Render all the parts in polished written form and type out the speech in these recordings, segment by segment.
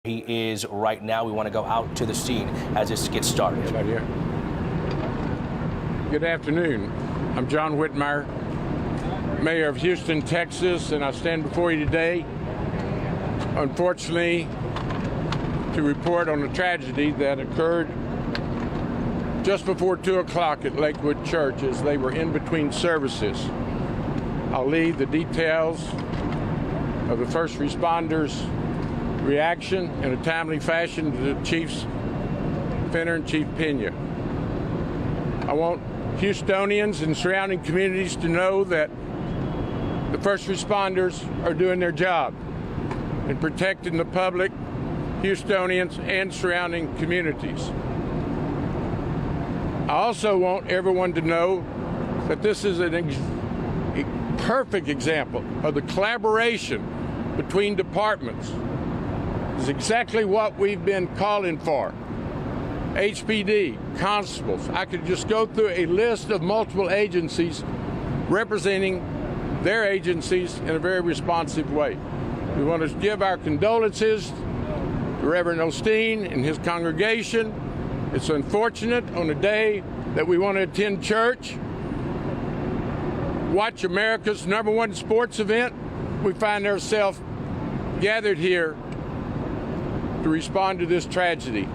He is right now. We want to go out to the scene as this gets started. Right here. Good afternoon. I'm John Whitmire, Mayor of Houston, Texas, and I stand before you today, unfortunately, to report on a tragedy that occurred just before 2 o'clock at Lakewood Church as they were in between services. I'll leave the details of the first responders' reaction in a timely fashion to the Chiefs Fenner and Chief Pena. I want Houstonians and surrounding communities to know that the first responders are doing their job in protecting the public, Houstonians, and surrounding communities. I also want everyone to know that this is a perfect example of the collaboration between departments. It's exactly what we've been calling for. HPD, constables. I could just go through a list of multiple agencies representing their agencies in a very responsive way. We want to give our condolences to Reverend Osteen and his congregation. It's unfortunate on a day that we want to attend church, watch America's #1 sports event, we find ourselves gathered here to respond to this tragedy.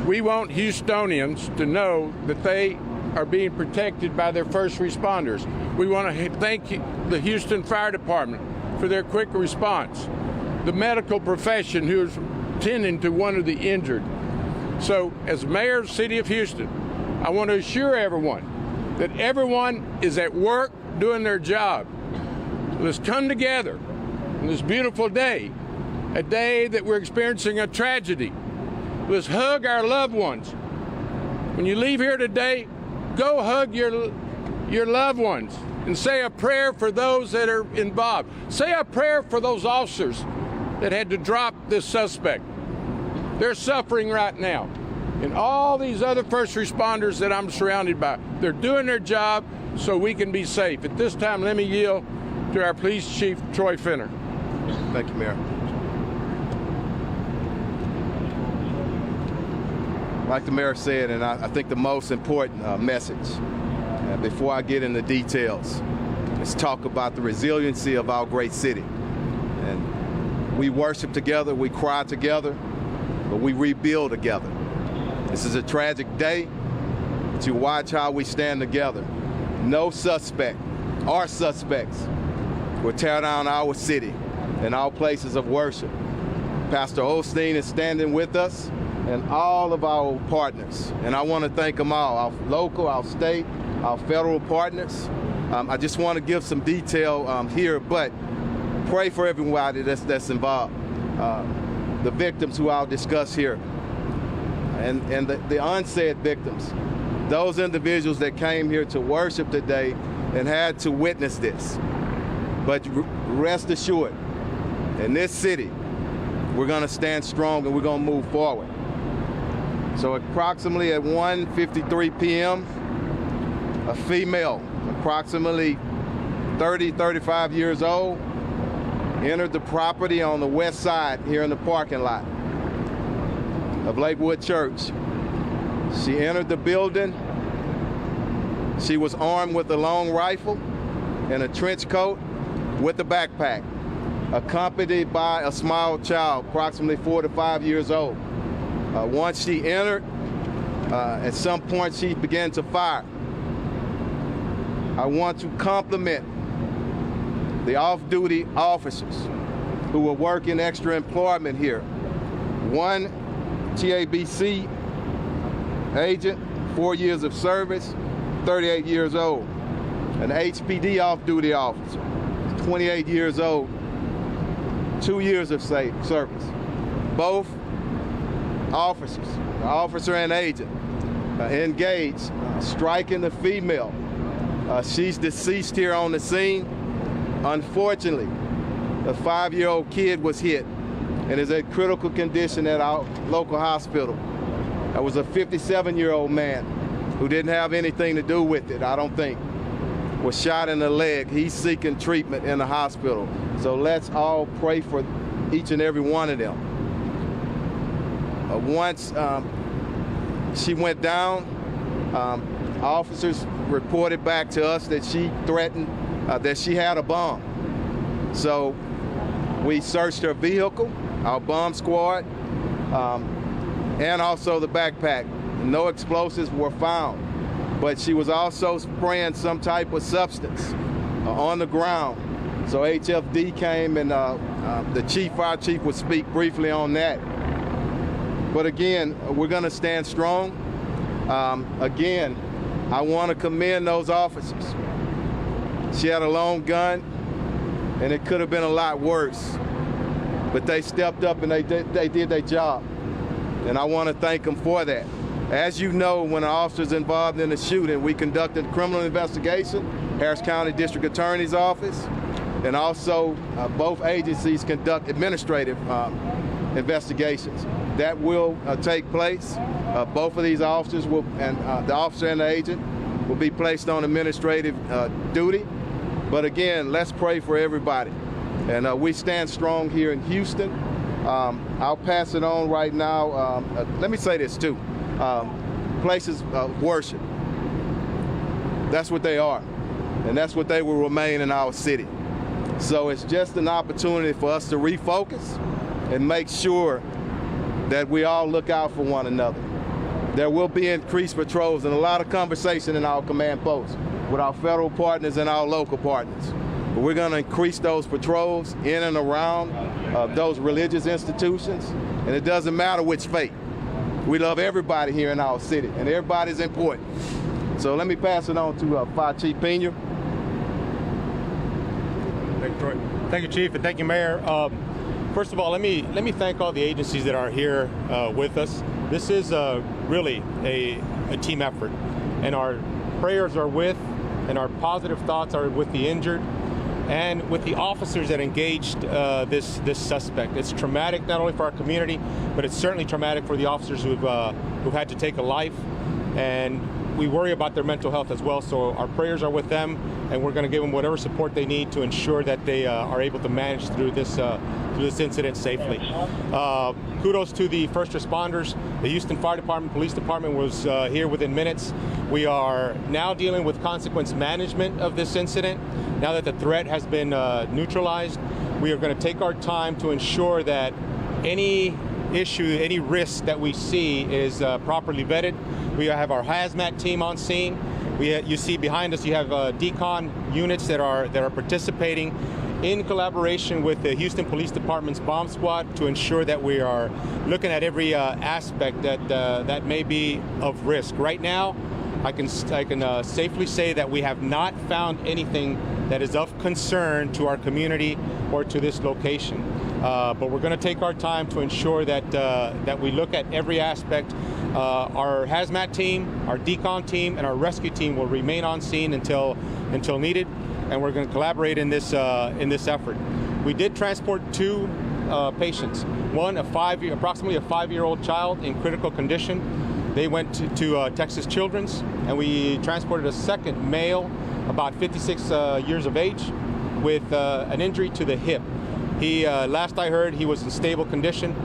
We want Houstonians to know that they are being protected by their first responders. We want to thank the Houston Fire Department for their quick response, the medical profession who is tending to one of the injured. So, as Mayor of the City of Houston, I want to assure everyone that everyone is at work doing their job. Let's come together on this beautiful day, a day that we're experiencing a tragedy. Let's hug our loved ones. When you leave here today, go hug your loved ones and say a prayer for those that are involved. Say a prayer for those officers that had to drop this suspect. They're suffering right now. And all these other first responders that I'm surrounded by, they're doing their job so we can be safe. At this time, let me yield to our Police Chief, Troy Fenner. Thank you, Mayor. Like the mayor said, and I think the most important message, before I get into details, is talk about the resiliency of our great city. And we worship together, we cry together, but we rebuild together. This is a tragic day to watch how we stand together. No suspect or suspects will tear down our city and our places of worship. Pastor Osteen is standing with us and all of our partners. And I want to thank them all, our local, our state, our federal partners. I just want to give some detail here, but pray for everybody that's involved. The victims who I'll discuss here, and the unsaid victims, those individuals that came here to worship today and had to witness this. But rest assured, in this city, we're going to stand strong and we're going to move forward. So approximately at 1:53 p.m., a female, approximately 30, 35 years old, entered the property on the west side here in the parking lot of Lakewood Church. She entered the building. She was armed with a long rifle and a trench coat with a backpack, accompanied by a small child, approximately 4 to 5 years old. Once she entered, at some point she began to fire. I want to compliment the off-duty officers who were working extra employment here. One TABC agent, 4 years of service, 38 years old. An HPD off-duty officer, 28 years old, 2 years of service. Both officers, the officer and agent, engaged, striking the female. She's deceased here on the scene. Unfortunately, the 5-year-old kid was hit and is in critical condition at our local hospital. That was a 57-year-old man who didn't have anything to do with it, I don't think. Was shot in the leg. He's seeking treatment in the hospital. So let's all pray for each and every one of them. Once she went down, officers reported back to us that she threatened that she had a bomb. So we searched her vehicle, our bomb squad, and also the backpack. No explosives were found, but she was also spraying some type of substance on the ground. So HFD came, and the fire chief would speak briefly on that. But again, we're going to stand strong. Again, I want to commend those officers. She had a long gun, and it could have been a lot worse. But they stepped up and they did their job. And I want to thank them for that. As you know, when an officer's involved in a shooting, we conducted a criminal investigation, Harris County District Attorney's Office, and also both agencies conduct administrative investigations. That will take place. Both of these officers will, and the officer and the agent will be placed on administrative duty. But again, let's pray for everybody. And we stand strong here in Houston. I'll pass it on right now. Let me say this too. Places of worship. That's what they are. And that's what they will remain in our city. So it's just an opportunity for us to refocus and make sure that we all look out for one another. There will be increased patrols and a lot of conversation in our command posts with our federal partners and our local partners. But we're going to increase those patrols in and around those religious institutions. And it doesn't matter which faith. We love everybody here in our city, and everybody's important. So let me pass it on to Fire Chief Pena. Thank you, Troy. Thank you, Chief, and thank you, Mayor. First of all, let me thank all the agencies that are here with us. This is really a team effort, and our prayers are with, and our positive thoughts are with the injured, and with the officers that engaged this suspect. It's traumatic not only for our community, but it's certainly traumatic for the officers who've had to take a life, and we worry about their mental health as well. So our prayers are with them, and we're going to give them whatever support they need to ensure that they are able to manage through this incident safely. Kudos to the first responders. The Houston Fire Department, Police Department was here within minutes. We are now dealing with consequence management of this incident. Now that the threat has been neutralized, we are going to take our time to ensure that any issue, any risk that we see is properly vetted. We have our hazmat team on scene. You see behind us, you have decon units that are participating in collaboration with the Houston Police Department's bomb squad to ensure that we are looking at every aspect that may be of risk. Right now, I can safely say that we have not found anything that is of concern to our community or to this location. But we're going to take our time to ensure that we look at every aspect. Our hazmat team, our decon team, and our rescue team will remain on scene until needed, and we're going to collaborate in this effort. We did transport two patients. One, approximately a 5-year-old child in critical condition. They went to Texas Children's, and we transported a second male, about 56 years of age, with an injury to the hip. He, last I heard, he was in stable condition.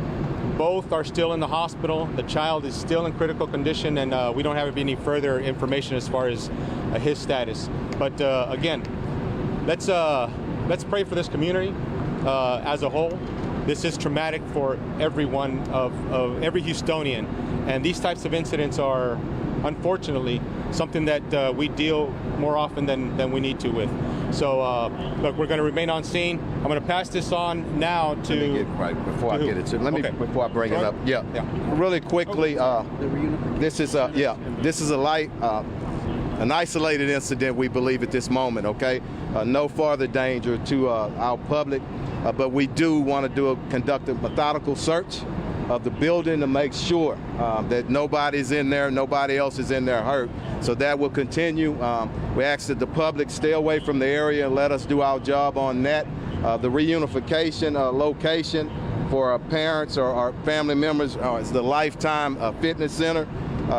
Both are still in the hospital. The child is still in critical condition, and we don't have any further information as far as his status. But again, let's pray for this community as a whole. This is traumatic for everyone, of every Houstonian, and these types of incidents are, unfortunately, something that we deal more often than we need to with. So, look, we're going to remain on scene. I'm going to pass this on now to. Let me get right before I get it to. Let me before I bring it up. Yeah. Really quickly. This is a light, an isolated incident. We believe at this moment. Okay. No further danger to our public, but we do want to conduct a methodical search of the building to make sure that nobody's in there, nobody else is in there hurt. So that will continue. We ask that the public stay away from the area and let us do our job on that. The Reunification location for our parents or our family members is the Lifetime Fitness Center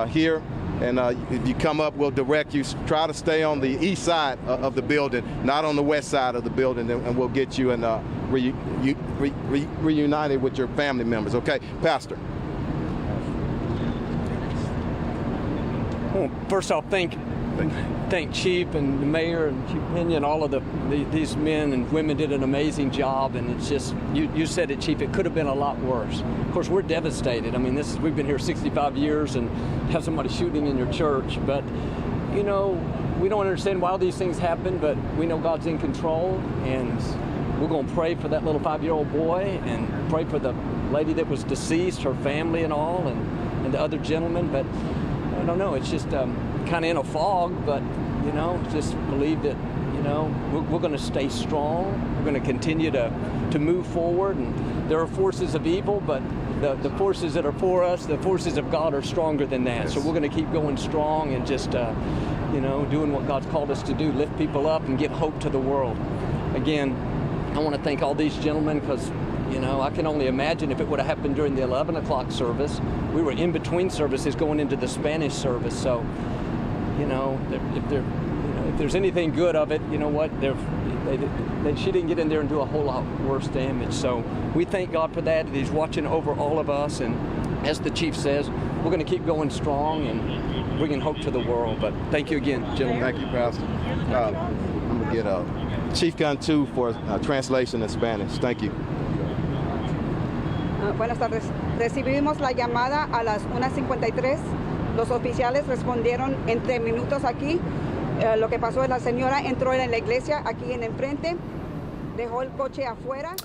here. And if you come up, we'll direct you. Try to stay on the east side of the building, not on the west side of the building, and we'll get you and reunited with your family members. Okay, Pastor. Well, first off, thank Chief and the Mayor and Chief Pena and all of these men and women did an amazing job. And it's just, you said it, Chief, it could have been a lot worse. Of course, we're devastated. I mean, we've been here 65 years and have somebody shooting in your church. But, you know, we don't understand why all these things happen, but we know God's in control. And we're going to pray for that little 5-year-old boy and pray for the lady that was deceased, her family and all, and the other gentleman. But I don't know, it's just kind of in a fog, but, you know, just believe that, you know, we're going to stay strong. We're going to continue to move forward. And there are forces of evil, but the forces that are for us, the forces of God are stronger than that. Yes. So we're going to keep going strong and just, you know, doing what God's called us to do, lift people up and give hope to the world. Again, I want to thank all these gentlemen because, you know, I can only imagine if it would have happened during the 11 o'clock service. We were in between services going into the Spanish service. So, you know, if there's anything good of it, you know what, she didn't get in there and do a whole lot worse damage. So we thank God for that. He's watching over all of us. And as the Chief says, we're going to keep going strong and bringing hope to the world. But thank you again, gentlemen. Thank you, Pastor. I'm going to get Chief Gun 2 for translation in Spanish. Thank you. Buenas tardes. Recibimos la llamada a las 1:53. Los oficiales respondieron en 3 minutos aquí. Lo que pasó es la señora entró en la iglesia aquí en enfrente, dejó el coche afuera.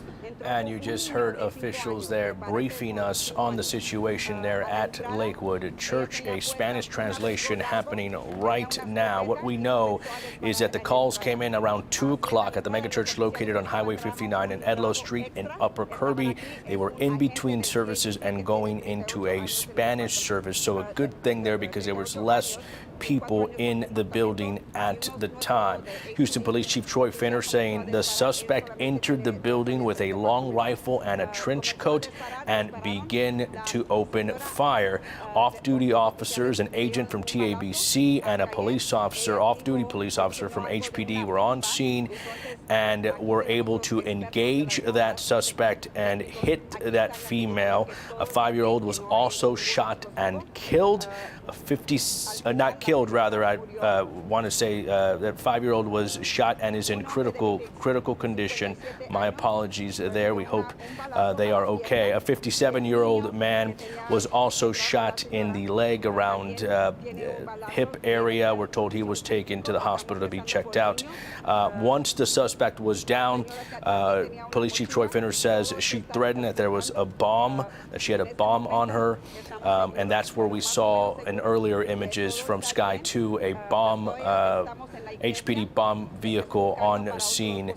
And you just heard officials there briefing us on the situation there at Lakewood Church, a Spanish translation happening right now. What we know is that the calls came in around 2 o'clock at the megachurch located on Highway 59 and Edlow Street in Upper Kirby. They were in between services and going into a Spanish service. So a good thing there because there was less people in the building at the time. Houston Police Chief Troy Finner saying the suspect entered the building with a long rifle and a trench coat and began to open fire. Off-duty officers, an agent from TABC and a police officer, off-duty police officer from HPD were on scene and were able to engage that suspect and hit that female. A 5-year-old was also shot and killed. Not killed, rather, I want to say that 5-year-old was shot and is in critical condition. My apologies there. We hope they are okay. A 57-year-old man was also shot in the leg around hip area. We're told he was taken to the hospital to be checked out. Once the suspect was down, Police Chief Troy Finner says she threatened that there was a bomb, that she had a bomb on her, and that's where we saw in earlier images from Sky 2 a bomb, HPD bomb vehicle on scene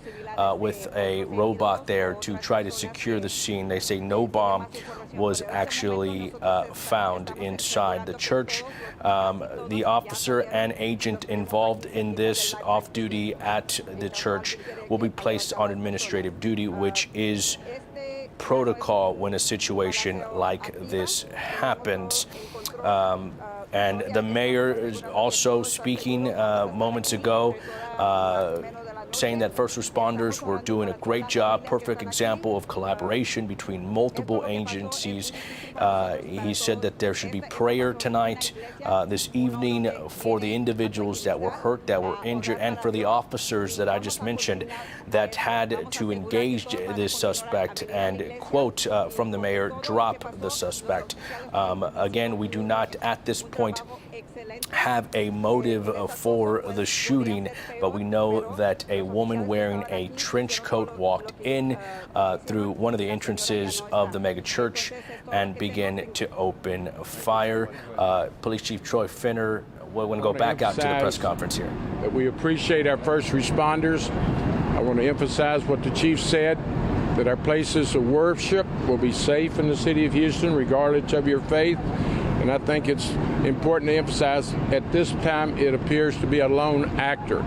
with a robot there to try to secure the scene. They say no bomb was actually found inside the church. The officer and agent involved in this off-duty at the church will be placed on administrative duty, which is protocol when a situation like this happens. And the mayor is also speaking moments ago, saying that first responders were doing a great job, perfect example of collaboration between multiple agencies. He said that there should be prayer tonight, this evening, for the individuals that were hurt, that were injured, and for the officers that I just mentioned that had to engage this suspect and, quote from the mayor, drop the suspect. Again, we do not at this point have a motive for the shooting, but we know that a woman wearing a trench coat walked in through one of the entrances of the mega church and began to open fire. Police Chief Troy Finner, we're going to go back out to the press conference here. That we appreciate our first responders. I want to emphasize what the chief said, that our places of worship will be safe in the city of Houston, regardless of your faith. And I think it's important to emphasize at this time it appears to be a lone actor.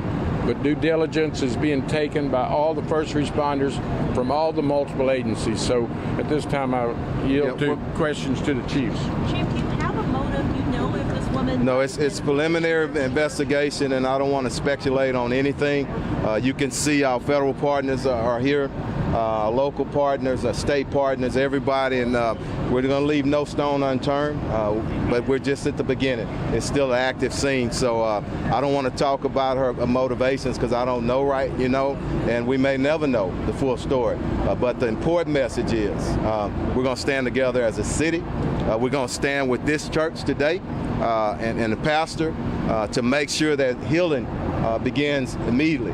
But due diligence is being taken by all the first responders from all the multiple agencies. So at this time I yield to questions to the chiefs. Chief, do you have a motive? Do you know if this woman? No, it's preliminary investigation, and I don't want to speculate on anything. You can see our federal partners are here, local partners, state partners, everybody, and we're going to leave no stone unturned, but we're just at the beginning. It's still an active scene, so I don't want to talk about her motivations because I don't know and we may never know the full story. But the important message is we're going to stand together as a city. We're going to stand with this church today and the pastor to make sure that healing begins immediately.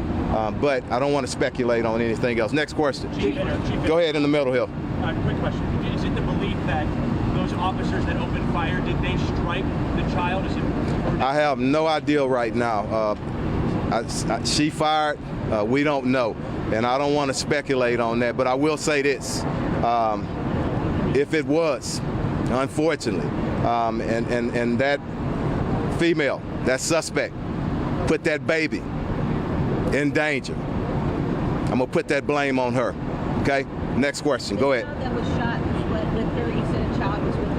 But I don't want to speculate on anything else. Next question. Go ahead in the middle here. Quick question. Is it the belief that those officers that opened fire, did they strike the child? I have no idea right now. She fired. We don't know. And I don't want to speculate on that. But I will say this. If it was, unfortunately, and that female, that suspect, put that baby in danger, I'm going to put that blame on her. Okay? Next question. Go ahead. The child that was shot was with her. You said a child was with the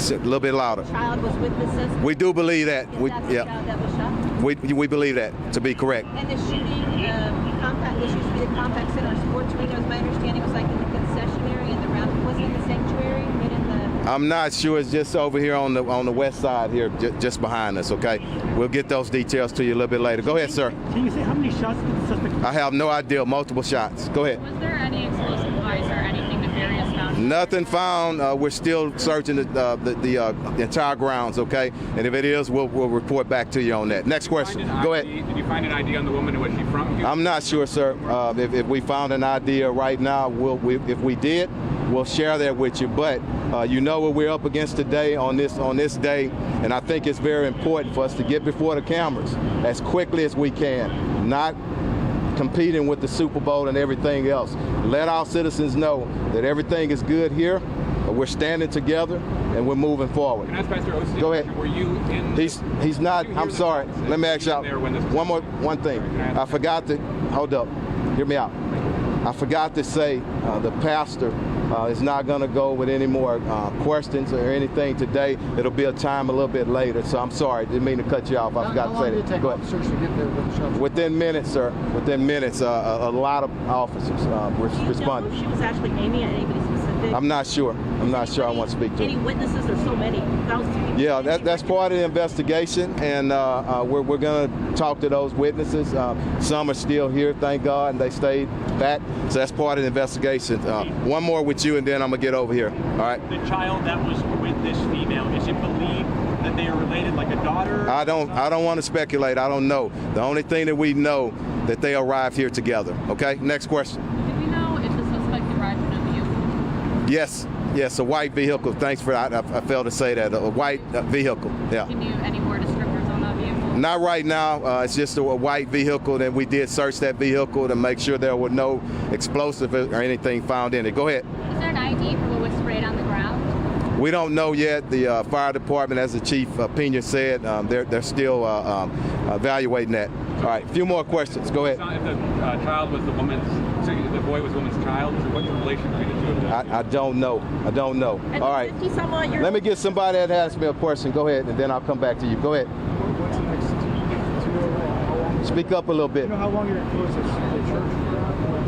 suspect. A little bit louder. The child was with the suspect. We do believe that. Is that the child that was shot? We believe that to be correct. And the shooting, this used to be the Compact Center Sports Arena. Was my understanding was like in the concession area in the round. Was it in the sanctuary? I'm not sure. It's just over here on the west side here, just behind us. Okay, we'll get those details to you a little bit later. Go ahead, sir. Can you say how many shots did the suspect? I have no idea. Multiple shots. Go ahead. Was there any explosive device or anything nefarious found? Nothing found. We're still searching the entire grounds. Okay, and if it is, we'll report back to you on that. Next question. Go ahead. Did you find an ID on the woman and was she from? I'm not sure, sir. If we found an idea right now, if we did, we'll share that with you. But you know what we're up against today on this day, and I think it's very important for us to get before the cameras as quickly as we can, not competing with the Super Bowl and everything else. Let our citizens know that everything is good here. We're standing together and we're moving forward. Can I ask Pastor Osteen, go ahead. Were you in? He's not. I'm sorry. Let me ask y'all one thing. I forgot to hold up. Hear me out. I forgot to say the pastor is not going to go with any more questions or anything today. It'll be a time a little bit later. So I'm sorry. Didn't mean to cut you off. I forgot to say that. Go ahead. Within minutes, sir. Within minutes, a lot of officers responded. She was actually aiming at anybody specific. I'm not sure. I'm not sure. I want to speak to. Any witnesses? There's so many. Thousands of people. Yeah, that's part of the investigation, and we're going to talk to those witnesses. Some are still here, thank God, and they stayed back. So that's part of the investigation. One more with you, and then I'm gonna get over here. All right. The child that was with this female, is it believed that they are related, like a daughter? I don't want to speculate. I don't know. The only thing that we know that they arrived here together. Okay. Next question. Do we know if the suspect arrived in a vehicle? Yes, a white vehicle. Thanks for I failed to say that. A white vehicle. Yeah. Can you any more descriptors on that vehicle? Not right now. It's just a white vehicle, and we did search that vehicle to make sure there were no explosive or anything found in it. Go ahead. Is there an ID for what was sprayed on the ground? We don't know yet. The fire department, as the chief Pena said, they're still evaluating that. All right, a few more questions. Go ahead. If the child was the boy was the woman's child, what's the relation between the two of them? I don't know. All right. Let me get somebody that asks me a question. Go ahead, and then I'll come back to you. Go ahead. What's next? Speak up a little bit. You know how long you're going to close this church?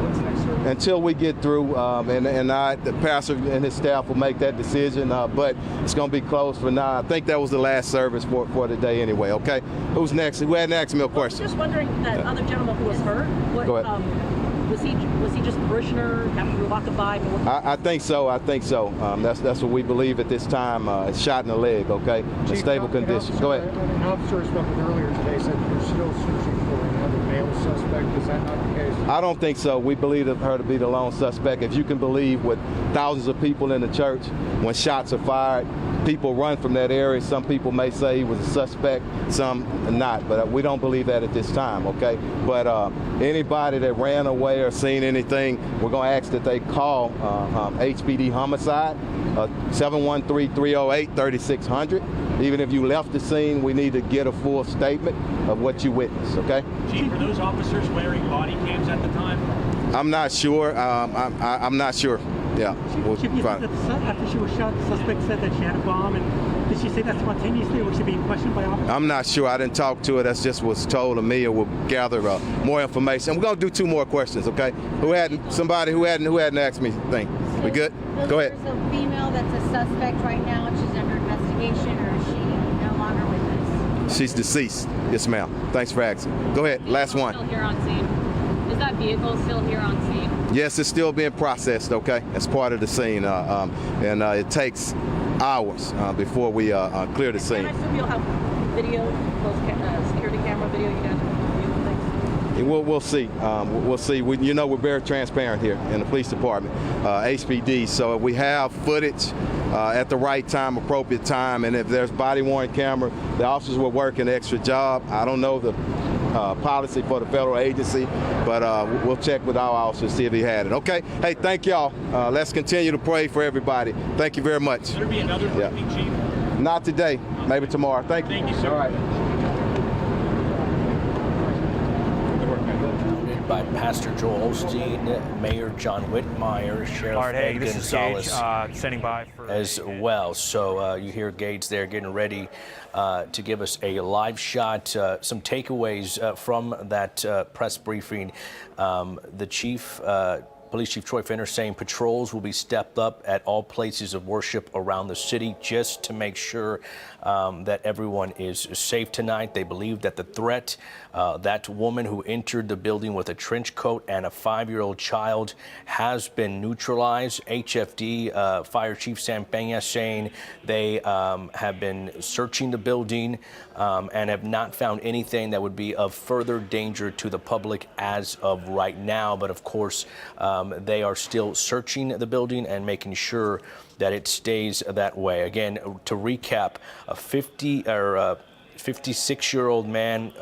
What's next, sir? Until we get through, and the pastor and his staff will make that decision, but it's going to be closed for now. I think that was the last service for today anyway, okay? Who's next? Who hadn't asked me a question? Just wondering, that other gentleman who was hurt, Go ahead. Was he just a parishioner, happened to be walking by? I think so. That's what we believe at this time. It's shot in the leg, okay? In stable condition. Go ahead. An officer spoke with earlier today said they're still searching for another male suspect. Is that not the case? I don't think so. We believe her to be the lone suspect. If you can believe, with thousands of people in the church, when shots are fired, people run from that area. Some people may say he was a suspect, some not, but we don't believe that at this time, okay? But anybody that ran away or seen anything, we're going to ask that they call HPD Homicide, 713-308-3600. Even if you left the scene, we need to get a full statement of what you witnessed, okay? Chief, were those officers wearing body cams at the time? I'm not sure. I'm not sure. Yeah. We'll Chief, you find- said that after she was shot, the suspect said that she had a bomb, and did she say that spontaneously, or was she being questioned by officers? I'm not sure. I didn't talk to her. That's just what's told to me, and we'll gather more information. We're gonna do 2 more questions, okay? Who hadn't asked me thing? We good? Go ahead. There's a female that's a suspect right now, and she's under investigation, or is she no longer with us? She's deceased. Yes, ma'am. Thanks for asking. Go ahead. Last one. Still here on scene. Is that vehicle still here on scene? Yes, it's still being processed, okay? As part of the scene. And it takes hours before we clear the scene. I assume you'll have video, security camera video, you guys will review things? We'll see. We'll see. We're very transparent here in the police department, HPD. So if we have footage at the right time, appropriate time, and if there's body-worn camera, the officers will work an extra job. I don't know the policy for the federal agency, but we'll check with our officers, see if he had it. Okay? Hey, thank y'all. Let's continue to pray for everybody. Thank you very much. Will there be another briefing, Chief? Not today. Maybe tomorrow. Thank you. Thank you, sir. All right. By Pastor Joel Osteen, Mayor John Whitmire, Sheriff Ed Gonzalez standing by for as well. So you hear Gage there getting ready to give us a live shot. Some takeaways from that press briefing. The chief, Police Chief Troy Finner, saying patrols will be stepped up at all places of worship around the city just to make sure that everyone is safe tonight. They believe that the threat, that woman who entered the building with a trench coat and a 5-year-old child, has been neutralized. HFD Fire Chief Sam Peña saying they have been searching the building and have not found anything that would be of further danger to the public as of right now. But of course, they are still searching the building and making sure that it stays that way. Again, to recap, a 56-year-old man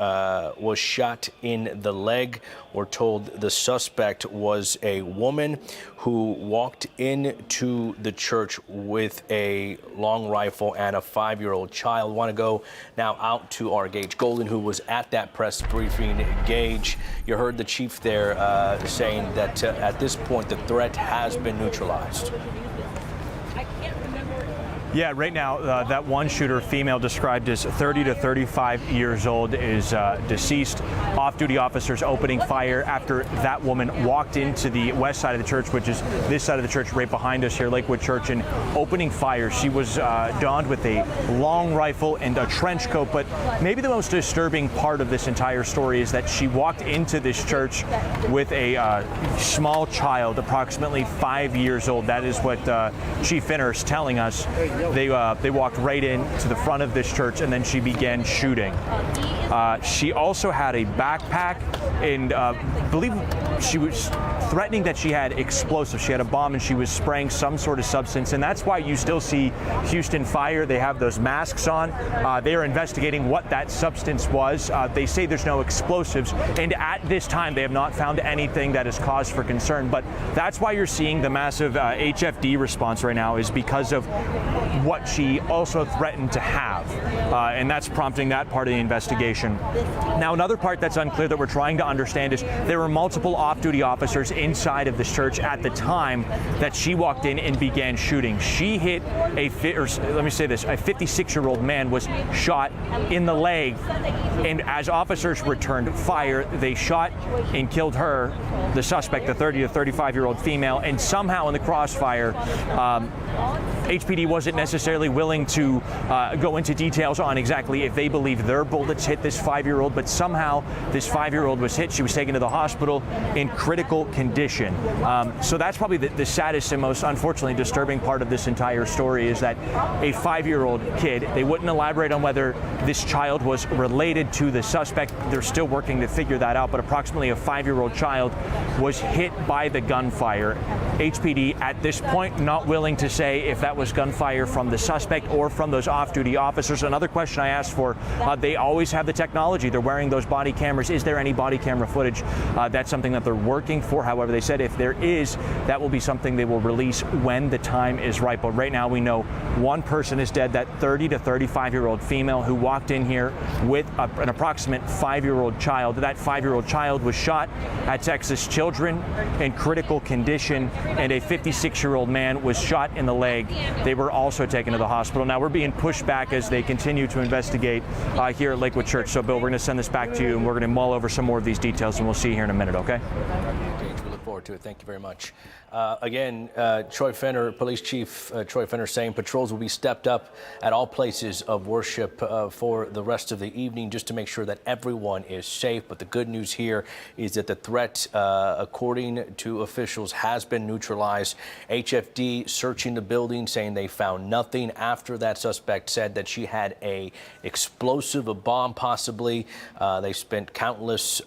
was shot in the leg. We're told the suspect was a woman who walked into the church with a long rifle and a 5-year-old child. Want to go now out to our Gage Golden, who was at that press briefing. Gage, you heard the chief there saying that at this point the threat has been neutralized. Yeah, right now, that one shooter, female described as 30 to 35 years old, is deceased. Off-duty officers opening fire after that woman walked into the west side of the church, which is this side of the church right behind us here, Lakewood Church, and opening fire. She was donned with a long rifle and a trench coat, but maybe the most disturbing part of this entire story is that she walked into this church with a small child, approximately 5 years old. That is what Chief Finner is telling us. They walked right in to the front of this church, and then she began shooting. She also had a backpack, and believe she was threatening that she had explosives. She had a bomb, and she was spraying some sort of substance, and that's why you still see Houston Fire. They have those masks on. They are investigating what that substance was. They say there's no explosives, and at this time they have not found anything that is cause for concern. But that's why you're seeing the massive HFD response right now, is because of what she also threatened to have, and that's prompting that part of the investigation. Now, another part that's unclear that we're trying to understand is there were multiple off-duty officers inside of this church at the time that she walked in and began shooting. She hit a 56-year-old man was shot in the leg, and as officers returned fire, they shot and killed her, the suspect, the 30 to 35-year-old female, and somehow in the crossfire, HPD wasn't necessarily willing to go into details on exactly if they believe their bullets hit this 5-year-old, but somehow this 5-year-old was hit. She was taken to the hospital in critical condition. So that's probably the saddest and most unfortunately disturbing part of this entire story, is that a 5-year-old kid, they wouldn't elaborate on whether this child was related to the suspect. They're still working to figure that out, but approximately a 5-year-old child was hit by the gunfire. HPD at this point not willing to say if that was gunfire from the suspect or from those off-duty officers. Another question I asked for, they always have the technology. They're wearing those body cameras. Is there any body camera footage? That's something that they're working for. However, However, they said if there is, that will be something they will release when the time is right. But right now we know one person is dead, that 30 to 35-year-old female who walked in here with an approximate 5-year-old child. That 5-year-old child was shot at Texas Children in critical condition, and a 56-year-old man was shot in the leg. They were also taken to the hospital. Now we're being pushed back as they continue to investigate here at Lakewood Church. So Bill, we're going to send this back to you, and we're going to mull over some more of these details, and we'll see you here in a minute, okay? James, we look forward to it. Thank you very much. Again, Troy Fenner, Police Chief Troy Fenner, saying patrols will be stepped up at all places of worship for the rest of the evening, just to make sure that everyone is safe. But the good news here is that the threat, according to officials, has been neutralized. HFD searching the building, saying they found nothing after that suspect said that she had a explosive, a bomb possibly. They spent countless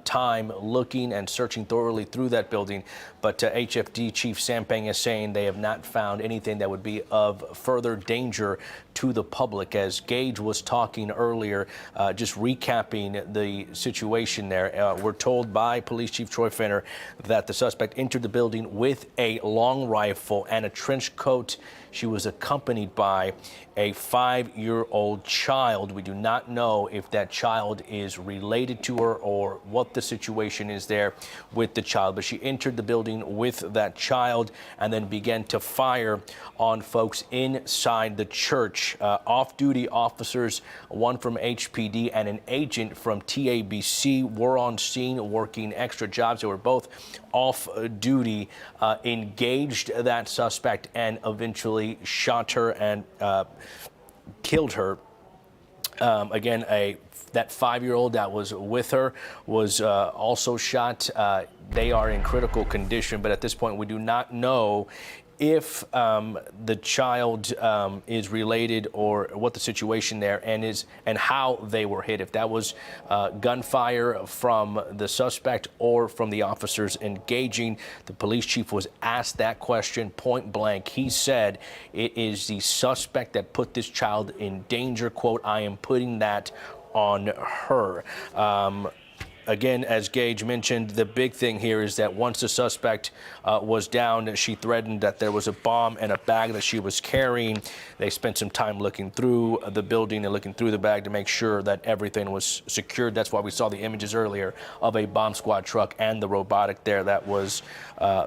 time looking and searching thoroughly through that building. But HFD Chief Sampang is saying they have not found anything that would be of further danger to the public. As Gage was talking earlier, just recapping the situation there, we're told by Police Chief Troy Fenner that the suspect entered the building with a long rifle and a trench coat. She was accompanied by a 5-year-old child. We do not know if that child is related to her or what the situation is there with the child, but she entered the building with that child and then began to fire on folks inside the church. Off-duty officers, one from HPD and an agent from TABC, were on scene working extra jobs. They were both off duty, engaged that suspect and eventually shot her and killed her. Again, that 5-year-old that was with her was also shot. They are in critical condition, but at this point we do not know if the child is related or what the situation there and how they were hit, if that was gunfire from the suspect or from the officers engaging. The police chief was asked that question point blank. He said it is the suspect that put this child in danger. Quote, "I am putting that on her." Again, as Gage mentioned, the big thing here is that once the suspect was down, she threatened that there was a bomb and a bag that she was carrying. They spent some time looking through the building and looking through the bag to make sure that everything was secured. That's why we saw the images earlier of a bomb squad truck and the robotic there that was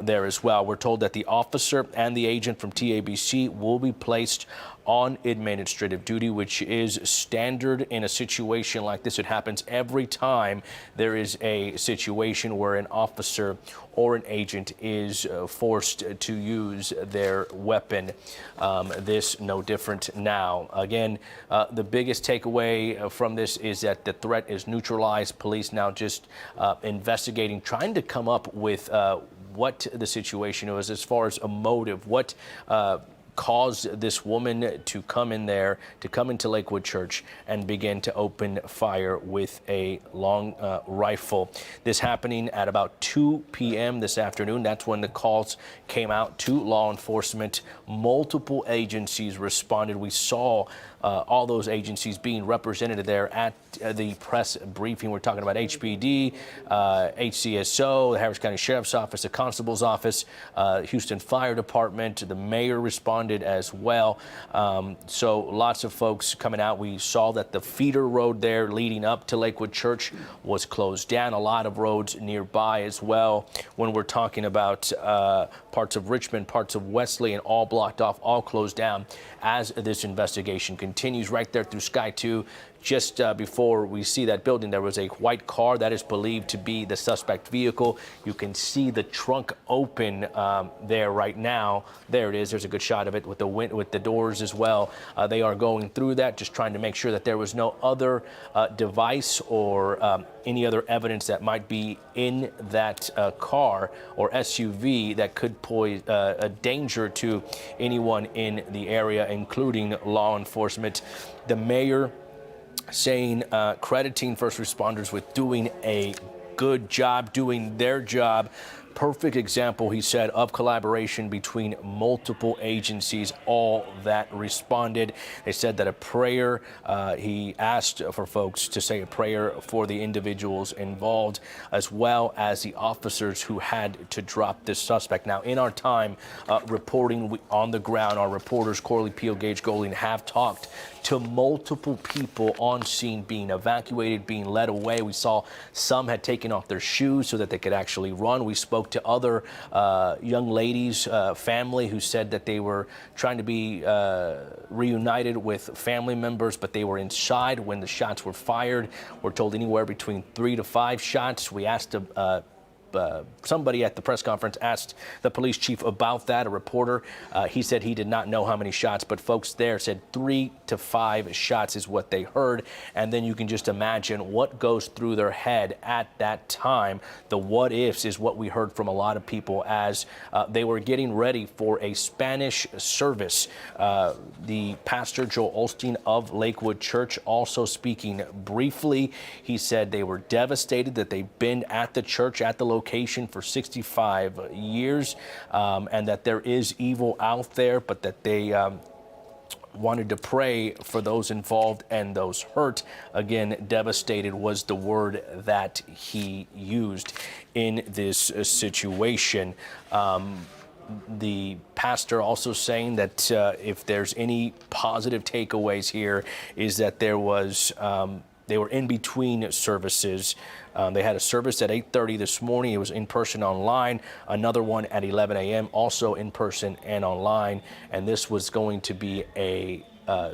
there as well. We're told that the officer and the agent from TABC will be placed on administrative duty, which is standard in a situation like this. It happens every time there is a situation where an officer or an agent is forced to use their weapon. This no different now. Again, the biggest takeaway from this is that the threat is neutralized. Police now just investigating, trying to come up with what the situation was as far as a motive, what caused this woman to come in there, to come into Lakewood Church and begin to open fire with a long rifle. This happening at about 2 p.m. this afternoon. That's when the calls came out to law enforcement. Multiple agencies responded. We saw all those agencies being represented there at the press briefing. We're talking about HPD, HCSO, the Harris County Sheriff's Office, the Constable's Office, Houston Fire Department. The mayor responded as well. So lots of folks coming out. We saw that the feeder road there leading up to Lakewood Church was closed down. A lot of roads nearby as well. When we're talking about parts of Richmond, parts of Wesley, and all blocked off, all closed down as this investigation continues. Right there through Sky 2, just before we see that building, there was a white car that is believed to be the suspect vehicle. You can see the trunk open there right now. There it is. There's a good shot of it with the doors as well. They are going through that, just trying to make sure that there was no other device or any other evidence that might be in that car or SUV that could pose a danger to anyone in the area, including law enforcement. The mayor saying, crediting first responders with doing a good job, doing their job, perfect example, he said, of collaboration between multiple agencies, all that responded. They said that a prayer, he asked for folks to say a prayer for the individuals involved, as well as the officers who had to drop this suspect. Now, in our time reporting on the ground, our reporters Corley Peel, Gage Golding have talked to multiple people on scene being evacuated, being led away. We saw some had taken off their shoes so that they could actually run. We spoke to other young ladies, family, who said that they were trying to be reunited with family members, but they were inside when the shots were fired. We're told anywhere between 3 to 5 shots. We asked somebody at the press conference asked the police chief about that, a reporter. He said he did not know how many shots, but folks there said 3 to 5 shots is what they heard. And then you can just imagine what goes through their head at that time. The what ifs is what we heard from a lot of people as they were getting ready for a Spanish service. The pastor, Joel Osteen of Lakewood Church, also speaking briefly. He said they were devastated that they've been at the church, at the location for 65 years, and that there is evil out there, but that they wanted to pray for those involved and those hurt. Again, devastated was the word that he used in this situation. The pastor also saying that if there's any positive takeaways here is that there was they were in between services. They had a service at 8:30 this morning. It was in person, online. Another one at 11 a.m., also in person and online. And this was going to be a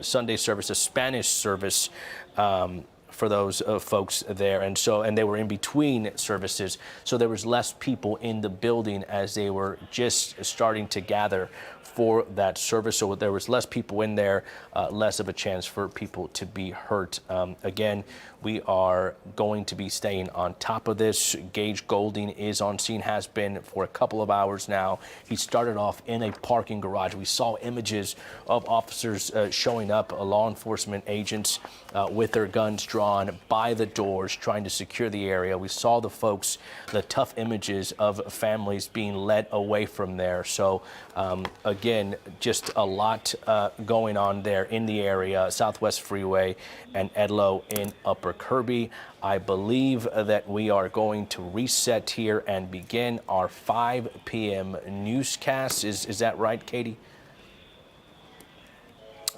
Sunday service, a Spanish service for those folks there. And they were in between services. So there was less people in the building as they were just starting to gather for that service. So there was less people in there, less of a chance for people to be hurt. Again, we are going to be staying on top of this. Gage Golding is on scene, has been for a couple of hours now. He started off in a parking garage. We saw images of officers showing up, law enforcement agents with their guns drawn by the doors, trying to secure the area. We saw the folks, the tough images of families being led away from there. So again, just a lot going on there in the area, Southwest Freeway and Edlow in Upper Kirby. I believe that we are going to reset here and begin our 5 p.m. newscast. Is that right, Katie?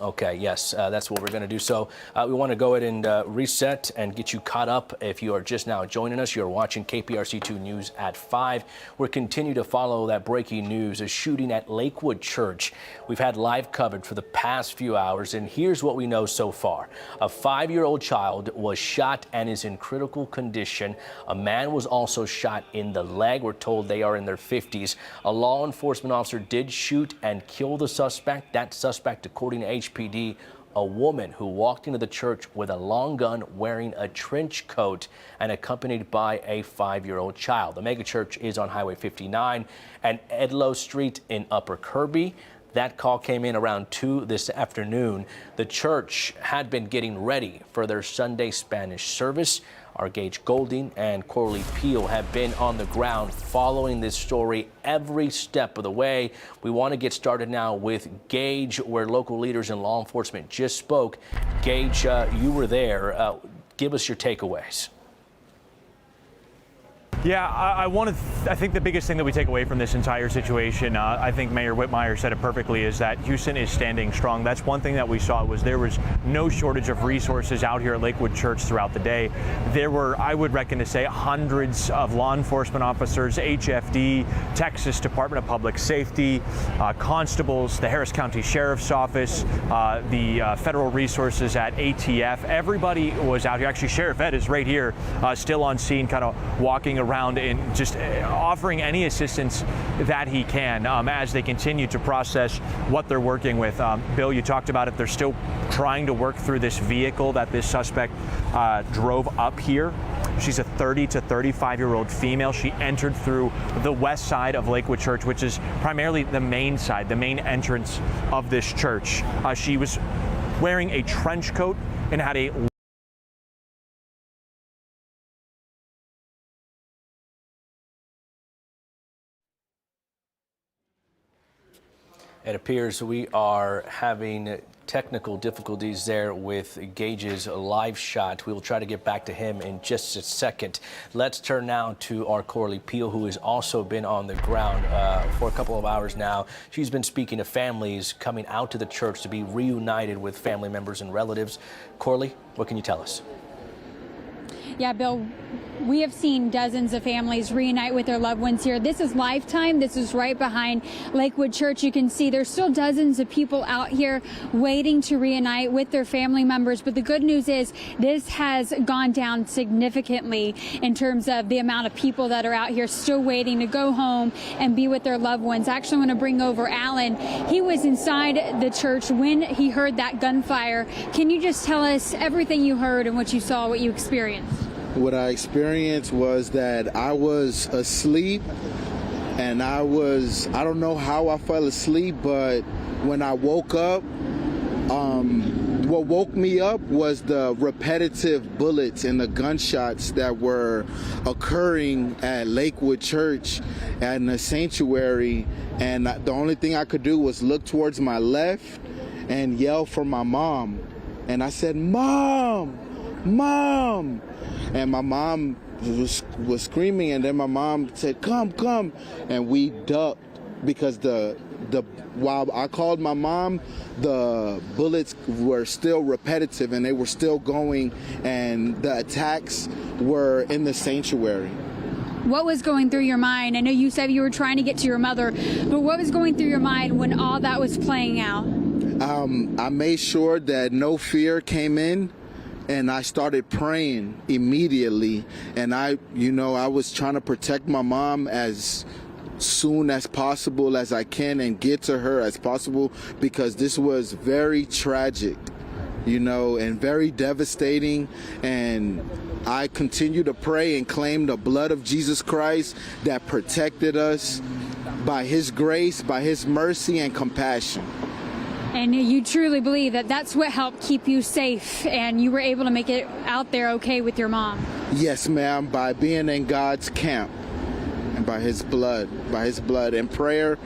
Okay, yes, that's what we're going to do. So we want to go ahead and reset and get you caught up. If you are just now joining us, you're watching KPRC 2 News at 5. We're continuing to follow that breaking news, a shooting at Lakewood Church. We've had live coverage for the past few hours, and here's what we know so far. A 5-year-old child was shot and is in critical condition. A man was also shot in the leg. We're told they are in their 50s. A law enforcement officer did shoot and kill the suspect. That suspect, according to HPD, a woman who walked into the church with a long gun, wearing a trench coat and accompanied by a 5-year-old child. The megachurch is on Highway 59 and Edlow Street in Upper Kirby. That call came in around 2 this afternoon. The church had been getting ready for their Sunday Spanish service. Our Gage Golding and Corley Peel have been on the ground following this story every step of the way. We want to get started now with Gage, where local leaders and law enforcement just spoke. Gage, you were there. Give us your takeaways. Yeah, I think the biggest thing that we take away from this entire situation, I think Mayor Whitmire said it perfectly, is that Houston is standing strong. That's one thing that we saw, was there was no shortage of resources out here at Lakewood Church throughout the day. There were, I would reckon to say, hundreds of law enforcement officers, HFD, Texas Department of Public Safety, constables, the Harris County Sheriff's Office, the federal resources at ATF. Everybody was out here. Actually, Sheriff Ed is right here, still on scene, kind of walking around and just offering any assistance that he can as they continue to process what they're working with. Bill, you talked about it. They're still trying to work through this vehicle that this suspect drove up here. She's a 30 to 35-year-old female. She entered through the west side of Lakewood Church, which is primarily the main side, the main entrance of this church. She was wearing a trench coat and had a It appears we are having technical difficulties there with Gage's live shot. We will try to get back to him in just a second. Let's turn now to our Corley Peel, who has also been on the ground for a couple of hours now. She's been speaking to families coming out to the church to be reunited with family members and relatives. Corley, what can you tell us? Yeah, Bill, we have seen dozens of families reunite with their loved ones here. This is Lifetime. This is right behind Lakewood Church. You can see there's still dozens of people out here waiting to reunite with their family members. But the good news is this has gone down significantly in terms of the amount of people that are out here still waiting to go home and be with their loved ones. Actually, I want to bring over Alan. He was inside the church when he heard that gunfire. Can you just tell us everything you heard and what you saw, what you experienced? What I experienced was that I was asleep, and I don't know how I fell asleep, but when I woke up, what woke me up was the repetitive bullets and the gunshots that were occurring at Lakewood Church and the sanctuary, and the only thing I could do was look towards my left and yell for my mom. And I said, "Mom! Mom!" And my mom was screaming, and then my mom said, come, and we ducked because while I called my mom, the bullets were still repetitive and they were still going, and the attacks were in the sanctuary. What was going through your mind? I know you said you were trying to get to your mother, but what was going through your mind when all that was playing out? I made sure that no fear came in, and I started praying immediately. And I was trying to protect my mom as soon as possible as I can and get to her as possible, because this was very tragic, and very devastating. And I continue to pray and claim the blood of Jesus Christ that protected us by his grace, by his mercy and compassion. And you truly believe that that's what helped keep you safe, and you were able to make it out there okay with your mom? Yes, ma'am, by being in God's camp and by his blood. And prayer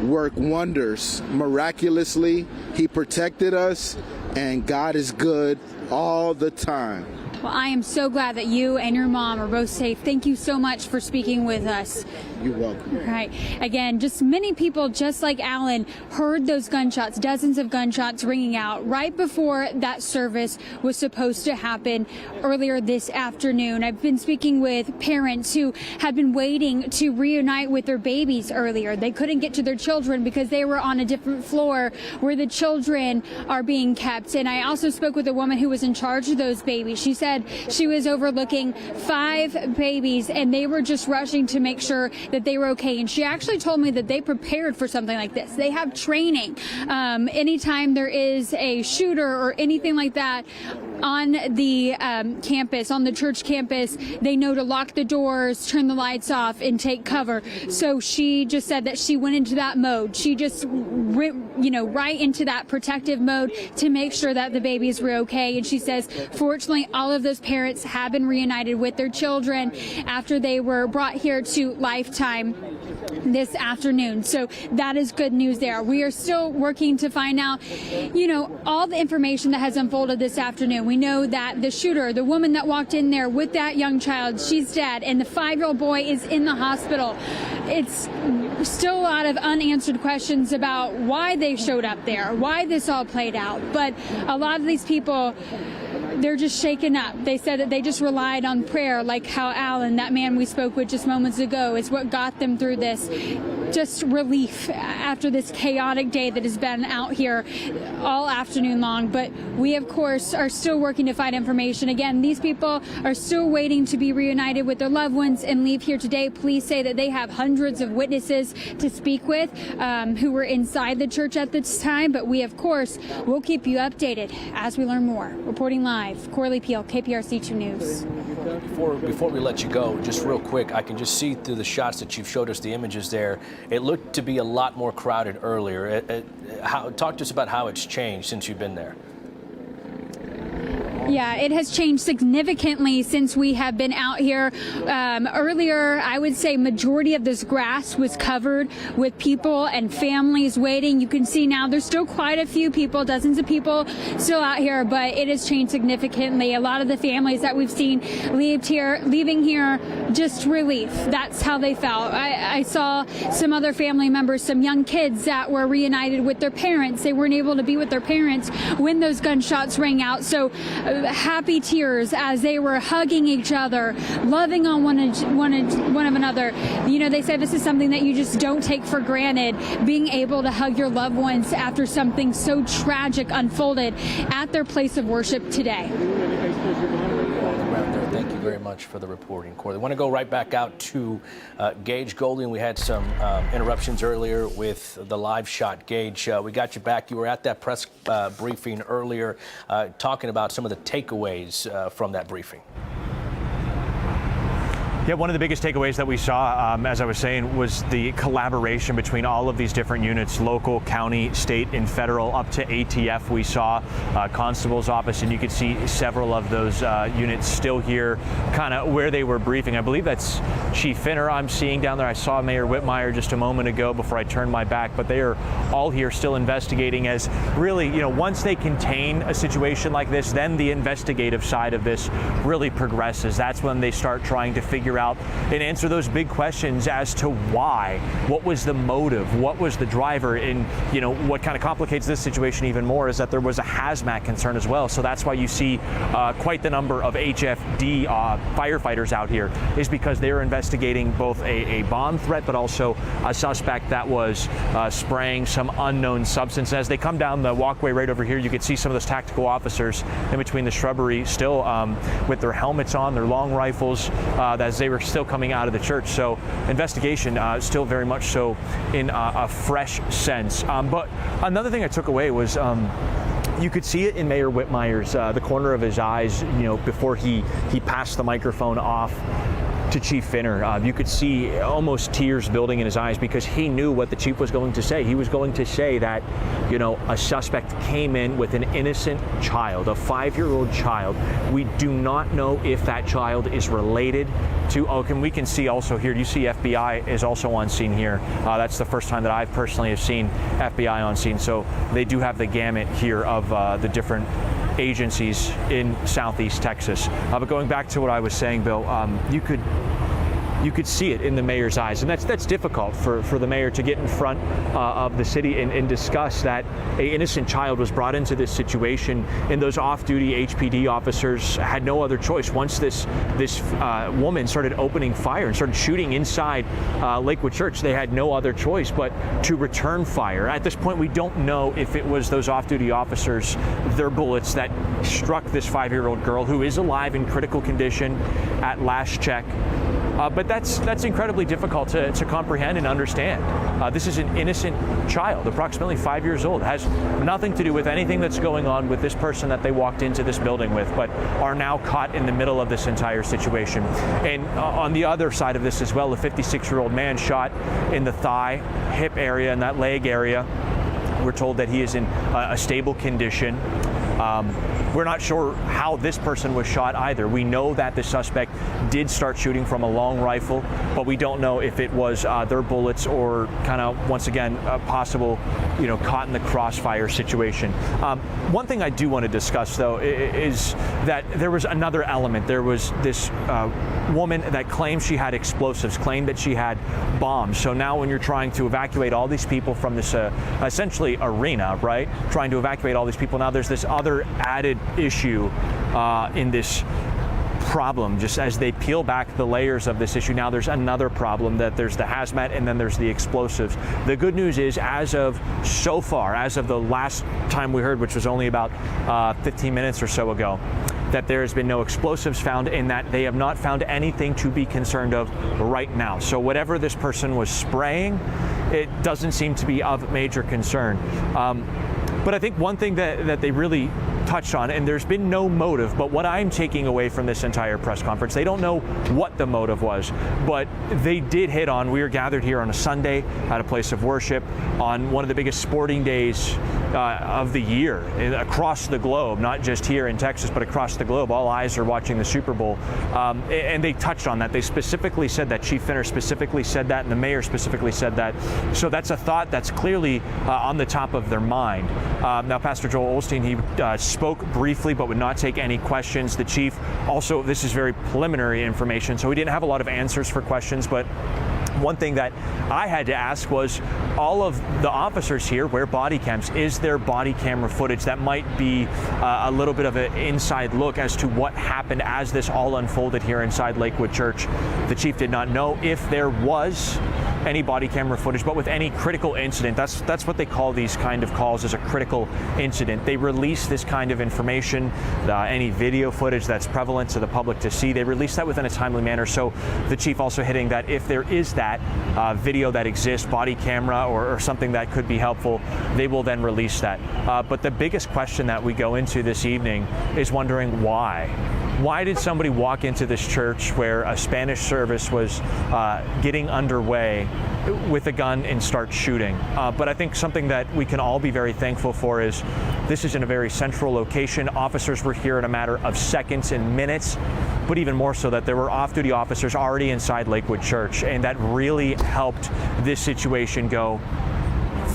worked wonders. Miraculously, he protected us, and God is good all the time. Well, I am so glad that you and your mom are both safe. Thank you so much for speaking with us. You're welcome. Right. Again, just many people, just like Alan, heard those gunshots, dozens of gunshots ringing out right before that service was supposed to happen earlier this afternoon. I've been speaking with parents who had been waiting to reunite with their babies earlier. They couldn't get to their children because they were on a different floor where the children are being kept. And I also spoke with a woman who was in charge of those babies. She said she was overlooking 5 babies, and they were just rushing to make sure that they were okay. And she actually told me that they prepared for something like this. They have training. Anytime there is a shooter or anything like that on the campus, on the church campus, they know to lock the doors, turn the lights off, and take cover. So she just said that she went into that mode. She just right into that protective mode to make sure that the babies were okay. And she says, fortunately, all of those parents have been reunited with their children after they were brought here to Lifetime this afternoon. So that is good news there. We are still working to find out, all the information that has unfolded this afternoon. We know that the shooter, the woman that walked in there with that young child, she's dead, and the 5-year-old boy is in the hospital. It's still a lot of unanswered questions about why they showed up there, why this all played out. But a lot of these people, they're just shaken up. They said that they just relied on prayer, like how Alan, that man we spoke with just moments ago, is what got them through this. Just relief after this chaotic day that has been out here all afternoon long. But we, of course, are still working to find information. Again, these people are still waiting to be reunited with their loved ones and leave here today. Police say that they have hundreds of witnesses to speak with who were inside the church at this time. But we, of course, will keep you updated as we learn more. Reporting live, Corley Peel, KPRC 2 News. Before we let you go, just real quick, I can just see through the shots that you've showed us, the images there, it looked to be a lot more crowded earlier. Talk to us about how it's changed since you've been there. Yeah, it has changed significantly since we have been out here. Earlier, I would say majority of this grass was covered with people and families waiting. You can see now there's still quite a few people, dozens of people still out here, but it has changed significantly. A lot of the families that we've seen leaving here, just relief. That's how they felt. I saw some other family members, some young kids that were reunited with their parents. They weren't able to be with their parents when those gunshots rang out. So happy tears as they were hugging each other, loving on one of another. You know, they say this is something that you just don't take for granted, being able to hug your loved ones after something so tragic unfolded at their place of worship today. Thank you very much for the reporting, Corey. I want to go right back out to Gage Golding. We had some interruptions earlier with the live shot. Gage, we got you back. You were at that press briefing earlier talking about some of the takeaways from that briefing. Yeah, one of the biggest takeaways that we saw, as I was saying, was the collaboration between all of these different units, local, county, state, and federal, up to ATF. We saw constable's office, and you could see several of those units still here, kind of where they were briefing. I believe that's Chief Finner I'm seeing down there. I saw Mayor Whitmire just a moment ago before I turned my back, but they are all here still investigating, as really, you know, once they contain a situation like this, then the investigative side of this really progresses. That's when they start trying to figure out and answer those big questions as to why, what was the motive, what was the driver. And you know what kind of complicates this situation even more is that there was a hazmat concern as well. So that's why you see quite the number of HFD firefighters out here, is because they're investigating both a bomb threat but also a suspect that was spraying some unknown substance. As they come down the walkway right over here, you can see some of those tactical officers in between the shrubbery still with their helmets on, their long rifles, as they were still coming out of the church. So investigation still very much so in a fresh sense. But another thing I took away was you could see it in Mayor Whitmire's the corner of his eyes, you know, before he passed the microphone off to Chief Finner. You could see almost tears building in his eyes, because he knew what the chief was going to say. He was going to say that, you know, a suspect came in with an innocent child, a 5-year-old child. We do not know if that child is related to Oakham. We can see also here, you see FBI is also on scene here. That's the first time that I've personally have seen FBI on scene. So they do have the gamut here of the different agencies in Southeast Texas. But going back to what I was saying, Bill, you could see it in the mayor's eyes, and that's difficult for the mayor to get in front of the city and discuss that an innocent child was brought into this situation, and those off-duty HPD officers had no other choice. Once this woman started opening fire and started shooting inside Lakewood Church, they had no other choice but to return fire. At this point, we don't know if it was those off-duty officers, their bullets, that struck this 5-year-old girl, who is alive in critical condition at last check. But that's incredibly difficult to comprehend and understand. This is an innocent child, approximately 5 years old. It has nothing to do with anything that's going on with this person that they walked into this building with, but are now caught in the middle of this entire situation. And on the other side of this as well, a 56-year-old man shot in the thigh, hip area, and that leg area. We're told that he is in a stable condition. We're not sure how this person was shot either. We know that the suspect did start shooting from a long rifle, but we don't know if it was their bullets or kind of, once again, a possible, you know, caught in the crossfire situation. One thing I do want to discuss, though, is that there was another element. There was this woman that claimed she had explosives, claimed that she had bombs. So now when you're trying to evacuate all these people from this essentially arena, right, trying to evacuate all these people, now there's this other added issue in this problem. Just as they peel back the layers of this issue, now there's another problem, that there's the hazmat and then there's the explosives. The good news is, as of so far, as of the last time we heard, which was only about 15 minutes or so ago, that there has been no explosives found, and that they have not found anything to be concerned of right now. So whatever this person was spraying, it doesn't seem to be of major concern. But I think one thing that they really touched on, and there's been no motive, but what I'm taking away from this entire press conference, they don't know what the motive was, but they did hit on, we were gathered here on a Sunday at a place of worship on one of the biggest sporting days of the year across the globe, not just here in Texas, but across the globe. All eyes are watching the Super Bowl. And they touched on that. They specifically said that. Chief Finner specifically said that, and the mayor specifically said that. So that's a thought that's clearly on the top of their mind. Now, Pastor Joel Osteen, he spoke briefly but would not take any questions. The chief also, this is very preliminary information, so he didn't have a lot of answers for questions, but one thing that I had to ask was, all of the officers here wear body cams. Is there body camera footage that might be a little bit of an inside look as to what happened as this all unfolded here inside Lakewood Church? The chief did not know if there was any body camera footage, but with any critical incident, that's what they call these kind of calls, as a critical incident. They release this kind of information, any video footage that's prevalent to the public to see, they release that within a timely manner. So the chief also hitting that if there is that video that exists, body camera or something that could be helpful, they will then release that. But the biggest question that we go into this evening is wondering why. Why did somebody walk into this church where a Spanish service was getting underway with a gun and start shooting? But I think something that we can all be very thankful for is this is in a very central location. Officers were here in a matter of seconds and minutes, but even more so that there were off-duty officers already inside Lakewood Church, and that really helped this situation go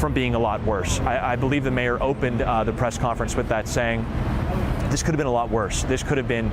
from being a lot worse. I believe the mayor opened the press conference with that, saying this could have been a lot worse. This could have been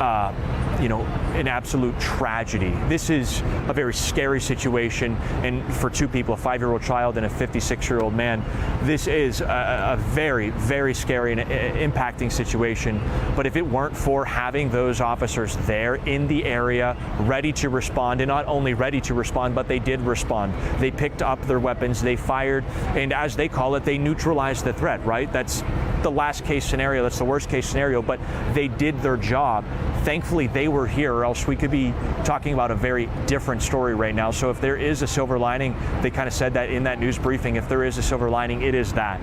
an absolute tragedy. This is a very scary situation, and for two people, a 5-year-old child and a 56-year-old man, this is a very, very scary and impacting situation. But if it weren't for having those officers there in the area, ready to respond, and not only ready to respond, but they did respond. They picked up their weapons, they fired, and as they call it, they neutralized the threat, right? That's the last case scenario, that's the worst case scenario, but they did their job. Thankfully, they were here, or else we could be talking about a very different story right now. So if there is a silver lining, they kind of said that in that news briefing, if there is a silver lining, it is that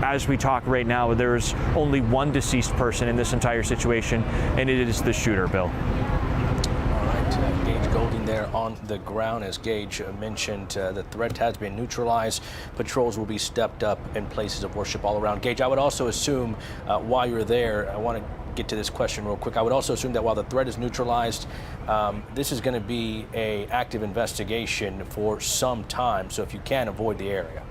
as we talk right now, there's only one deceased person in this entire situation, and it is the shooter, Bill. Gage Golding there on the ground. As Gage mentioned, the threat has been neutralized. Patrols will be stepped up in places of worship all around. Gage, I would also assume while you're there, I want to get to this question real quick. I would also assume that while the threat is neutralized, this is going to be an active investigation for some time. So if you can, avoid the area.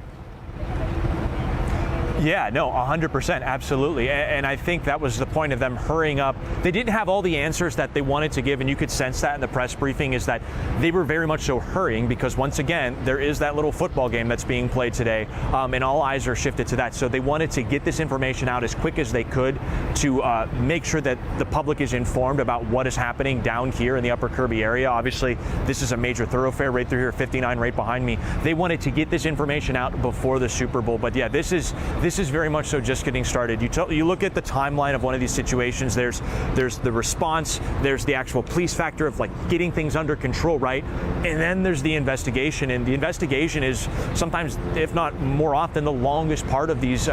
Yeah, no, 100%, absolutely. And I think that was the point of them hurrying up. They didn't have all the answers that they wanted to give, and you could sense that in the press briefing, is that they were very much so hurrying because, once again, there is that little football game that's being played today, and all eyes are shifted to that. So they wanted to get this information out as quick as they could to make sure that the public is informed about what is happening down here in the Upper Kirby area. Obviously, this is a major thoroughfare right through here, 59 right behind me. They wanted to get this information out before the Super Bowl. But yeah, this is very much so just getting started. You look at the timeline of one of these situations, there's the response, there's the actual police factor of like getting things under control, right? And then there's the investigation, and the investigation is sometimes, if not more often, the longest part of these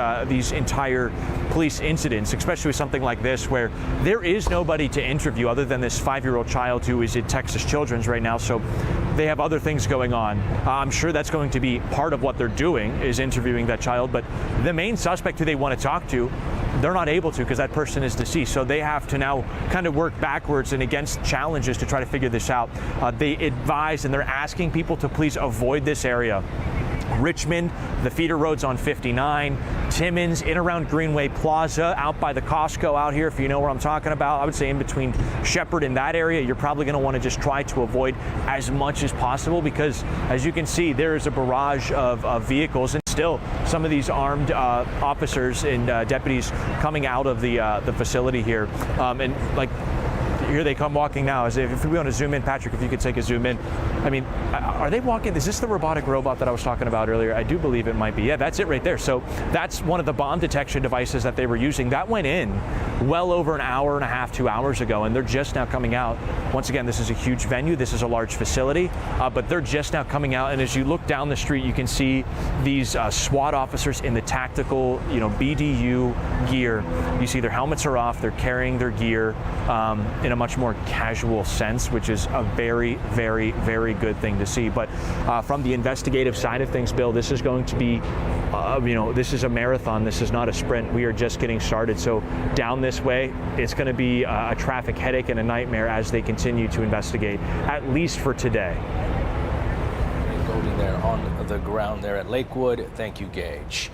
entire police incidents, especially with something like this where there is nobody to interview other than this 5-year-old child who is in Texas Children's right now. So they have other things going on. I'm sure that's going to be part of what they're doing, is interviewing that child, but the main suspect who they want to talk to, they're not able to because that person is deceased. So they have to now kind of work backwards and against challenges to try to figure this out. They advise and they're asking people to please avoid this area. Richmond, the feeder roads on 59, Timmins, in around Greenway Plaza, out by the Costco out here, if you know where I'm talking about. I would say in between Shepherd and that area, you're probably going to want to just try to avoid as much as possible because, as you can see, there is a barrage of vehicles, and still some of these armed officers and deputies coming out of the facility here. And like, here they come walking now. As if we want to zoom in, Patrick, if you could take a zoom in. I mean, are they walking? Is this the robotic robot that I was talking about earlier? I do believe it might be. Yeah, that's it right there. So that's one of the bomb detection devices that they were using. That went in well over an hour and a half, 2 hours ago, and they're just now coming out. Once again, this is a huge venue. This is a large facility, but they're just now coming out. And as you look down the street, you can see these SWAT officers in the tactical, BDU gear. You see their helmets are off. They're carrying their gear in a much more casual sense, which is a very, very, very good thing to see. But from the investigative side of things, Bill, this is going to be this is a marathon. This is not a sprint. We are just getting started. So down this way, it's going to be a traffic headache and a nightmare as they continue to investigate, at least for today. Golding there on the ground there at Lakewood. Thank you, Gage.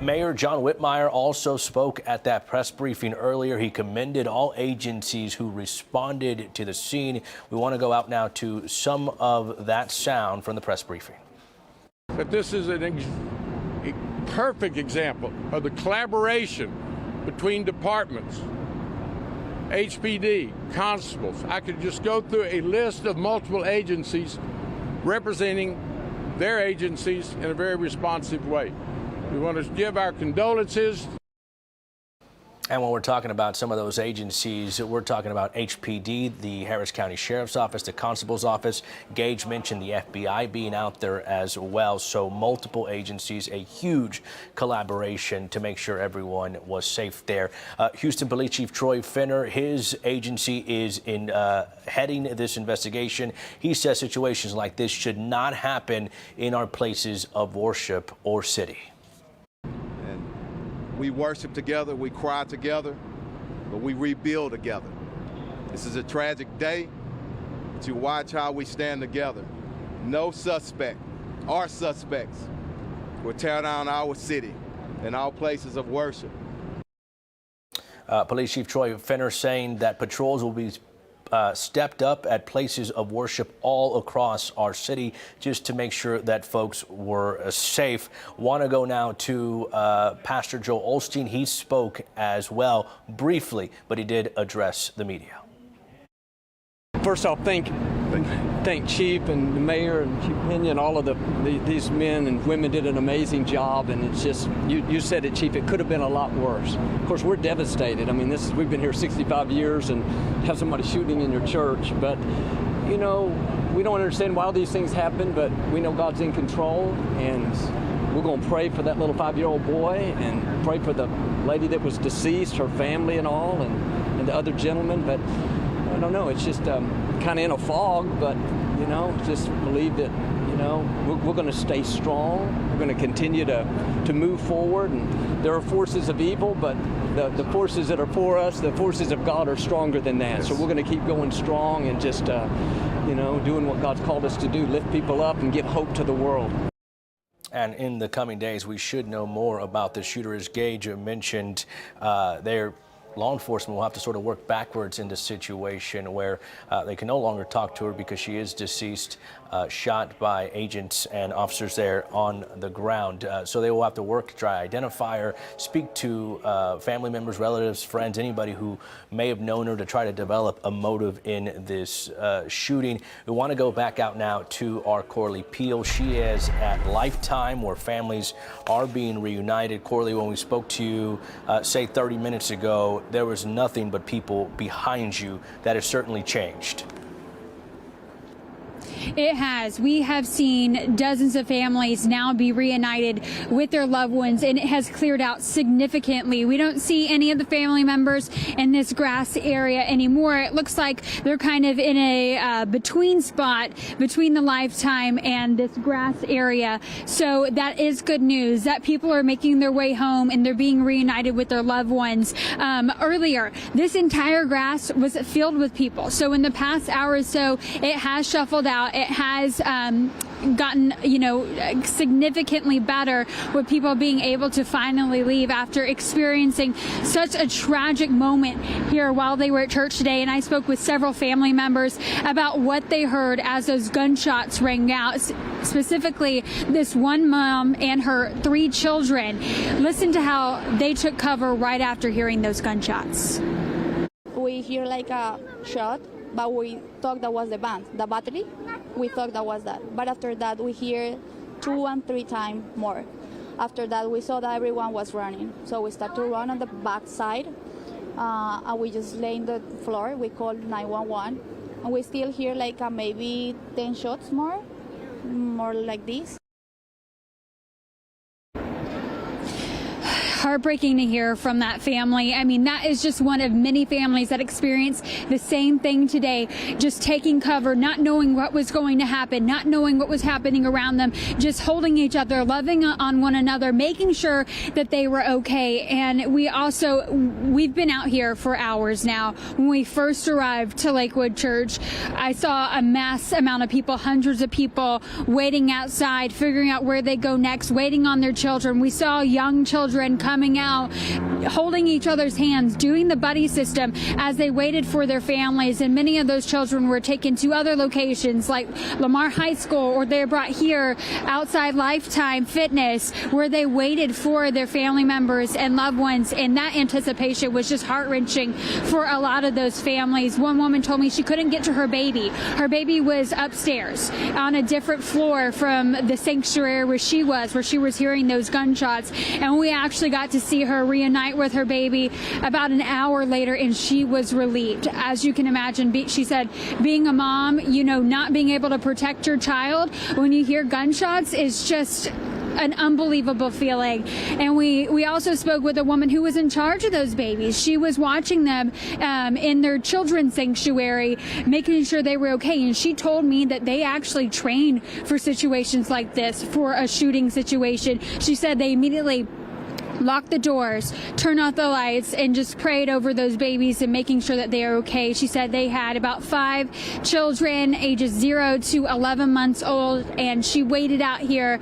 Mayor John Whitmire also spoke at that press briefing earlier. He commended all agencies who responded to the scene. We want to go out now to some of that sound from the press briefing. But this is a perfect example of the collaboration between departments, HPD, constables. I could just go through a list of multiple agencies representing their agencies in a very responsive way. We want to give our condolences. And when we're talking about some of those agencies, we're talking about HPD, the Harris County Sheriff's Office, the Constable's Office. Gage mentioned the FBI being out there as well. So multiple agencies, a huge collaboration to make sure everyone was safe there. Houston Police Chief Troy Finner, his agency is heading this investigation. He says situations like this should not happen in our places of worship or city. We worship together, we cry together, but we rebuild together. This is a tragic day, but you watch how we stand together. No suspect or suspects will tear down our city and our places of worship. Police Chief Troy Finner saying that patrols will be stepped up at places of worship all across our city just to make sure that folks were safe. Want to go now to Pastor Joe Olstein. He spoke as well briefly, but he did address the media. First off, thank Chief and the Mayor and Chief Pinion. All of these men and women did an amazing job, and it's just, you said it, Chief, it could have been a lot worse. Of course, we're devastated. I mean, we've been here 65 years and have somebody shooting in your church, but we don't understand why these things happen, but we know God's in control, and we're going to pray for that little 5-year-old boy and pray for the lady that was deceased, her family and all, and the other gentleman. But I don't know, it's just kind of in a fog, but just believe that we're going to stay strong. We're going to continue to move forward, and there are forces of evil, but the forces that are for us, the forces of God, are stronger than that. So we're going to keep going strong and just doing what God's called us to do, lift people up and give hope to the world. And in the coming days, we should know more about the shooter. As Gage mentioned, law enforcement will have to sort of work backwards in this situation where they can no longer talk to her because she is deceased, shot by agents and officers there on the ground. So they will have to work to try to identify her, speak to family members, relatives, friends, anybody who may have known her, to try to develop a motive in this shooting. We want to go back out now to our Corley Peel. She is at Lifetime, where families are being reunited. Corley, when we spoke to you, say 30 minutes ago, there was nothing but people behind you. That has certainly changed. It has. We have seen dozens of families now be reunited with their loved ones, and it has cleared out significantly. We don't see any of the family members in this grass area anymore. It looks like they're kind of in a between spot between the Lifetime and this grass area. So that is good news that people are making their way home and they're being reunited with their loved ones. Earlier, this entire grass was filled with people. So in the past hour or so, it has shuffled out. It has gotten, significantly better with people being able to finally leave after experiencing such a tragic moment here while they were at church today. And I spoke with several family members about what they heard as those gunshots rang out, specifically this one mom and her 3 children. Listen to how they took cover right after hearing those gunshots. We hear like a shot, but we thought that was the battery. We thought that was that. But after that, we hear 2 and 3 times more. After that, we saw that everyone was running. So we started to run on the back side, and we just lay in the floor. We called 911, and we still hear like maybe 10 shots more heartbreaking to hear from that family. I mean, that is just one of many families that experienced the same thing today, just taking cover, not knowing what was going to happen, not knowing what was happening around them, just holding each other, loving on one another, making sure that they were okay. And we've been out here for hours now. When we first arrived to Lakewood Church, I saw a mass amount of people, hundreds of people waiting outside, figuring out where they go next, waiting on their children. We saw young children coming out, holding each other's hands, doing the buddy system as they waited for their families. And many of those children were taken to other locations like Lamar High School, or they're brought here outside Lifetime Fitness, where they waited for their family members and loved ones. And that anticipation was just heart-wrenching for a lot of those families. One woman told me she couldn't get to her baby. Her baby was upstairs on a different floor from the sanctuary where she was hearing those gunshots. And we actually got to see her reunite with her baby about an hour later, and she was relieved. As you can imagine, she said, being a mom, not being able to protect your child when you hear gunshots is just an unbelievable feeling. And we also spoke with a woman who was in charge of those babies. She was watching them in their children's sanctuary, making sure they were okay. And she told me that they actually train for situations like this, for a shooting situation. She said they immediately lock the doors, turn off the lights, and just prayed over those babies and making sure that they are okay. She said they had about 5 children, ages 0 to 11 months old, and she waited out here,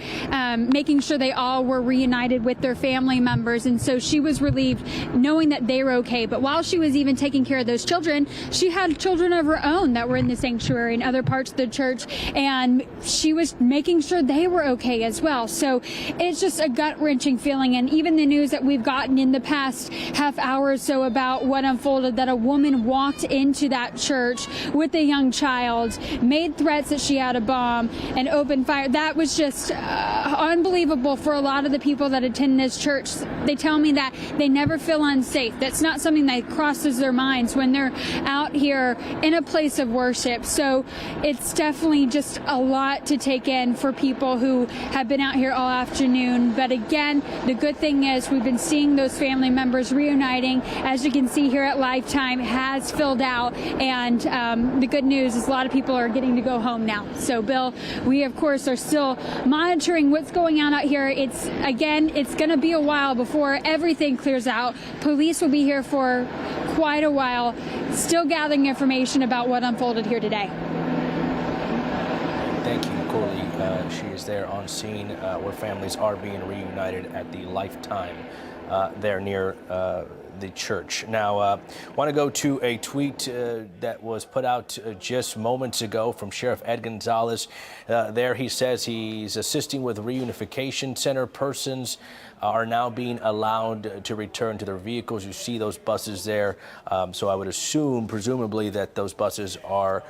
making sure they all were reunited with their family members. And so she was relieved knowing that they were okay. But while she was even taking care of those children, she had children of her own that were in the sanctuary and other parts of the church, and she was making sure they were okay as well. So it's just a gut-wrenching feeling. And even the news that we've gotten in the past half hour or so about what unfolded, that a woman walked into that church with a young child, made threats that she had a bomb, and opened fire. That was just unbelievable for a lot of the people that attend this church. They tell me that they never feel unsafe. That's not something that crosses their minds when they're out here in a place of worship. So it's definitely just a lot to take in for people who have been out here all afternoon. But again, the good thing is we've been seeing those family members reuniting. As you can see here at Lifetime, has filled out, and the good news is a lot of people are getting to go home now. So Bill, we of course are still monitoring what's going on out here. It's going to be a while before everything clears out. Police will be here for quite a while, still gathering information about what unfolded here today. Thank you, Corley. She is there on scene where families are being reunited at the Lifetime there near the church. Now, want to go to a tweet that was put out just moments ago from Sheriff Ed Gonzalez. There he says he's assisting with Reunification Center. Persons are now being allowed to return to their vehicles. You see those buses there. So I would assume, presumably, that those buses are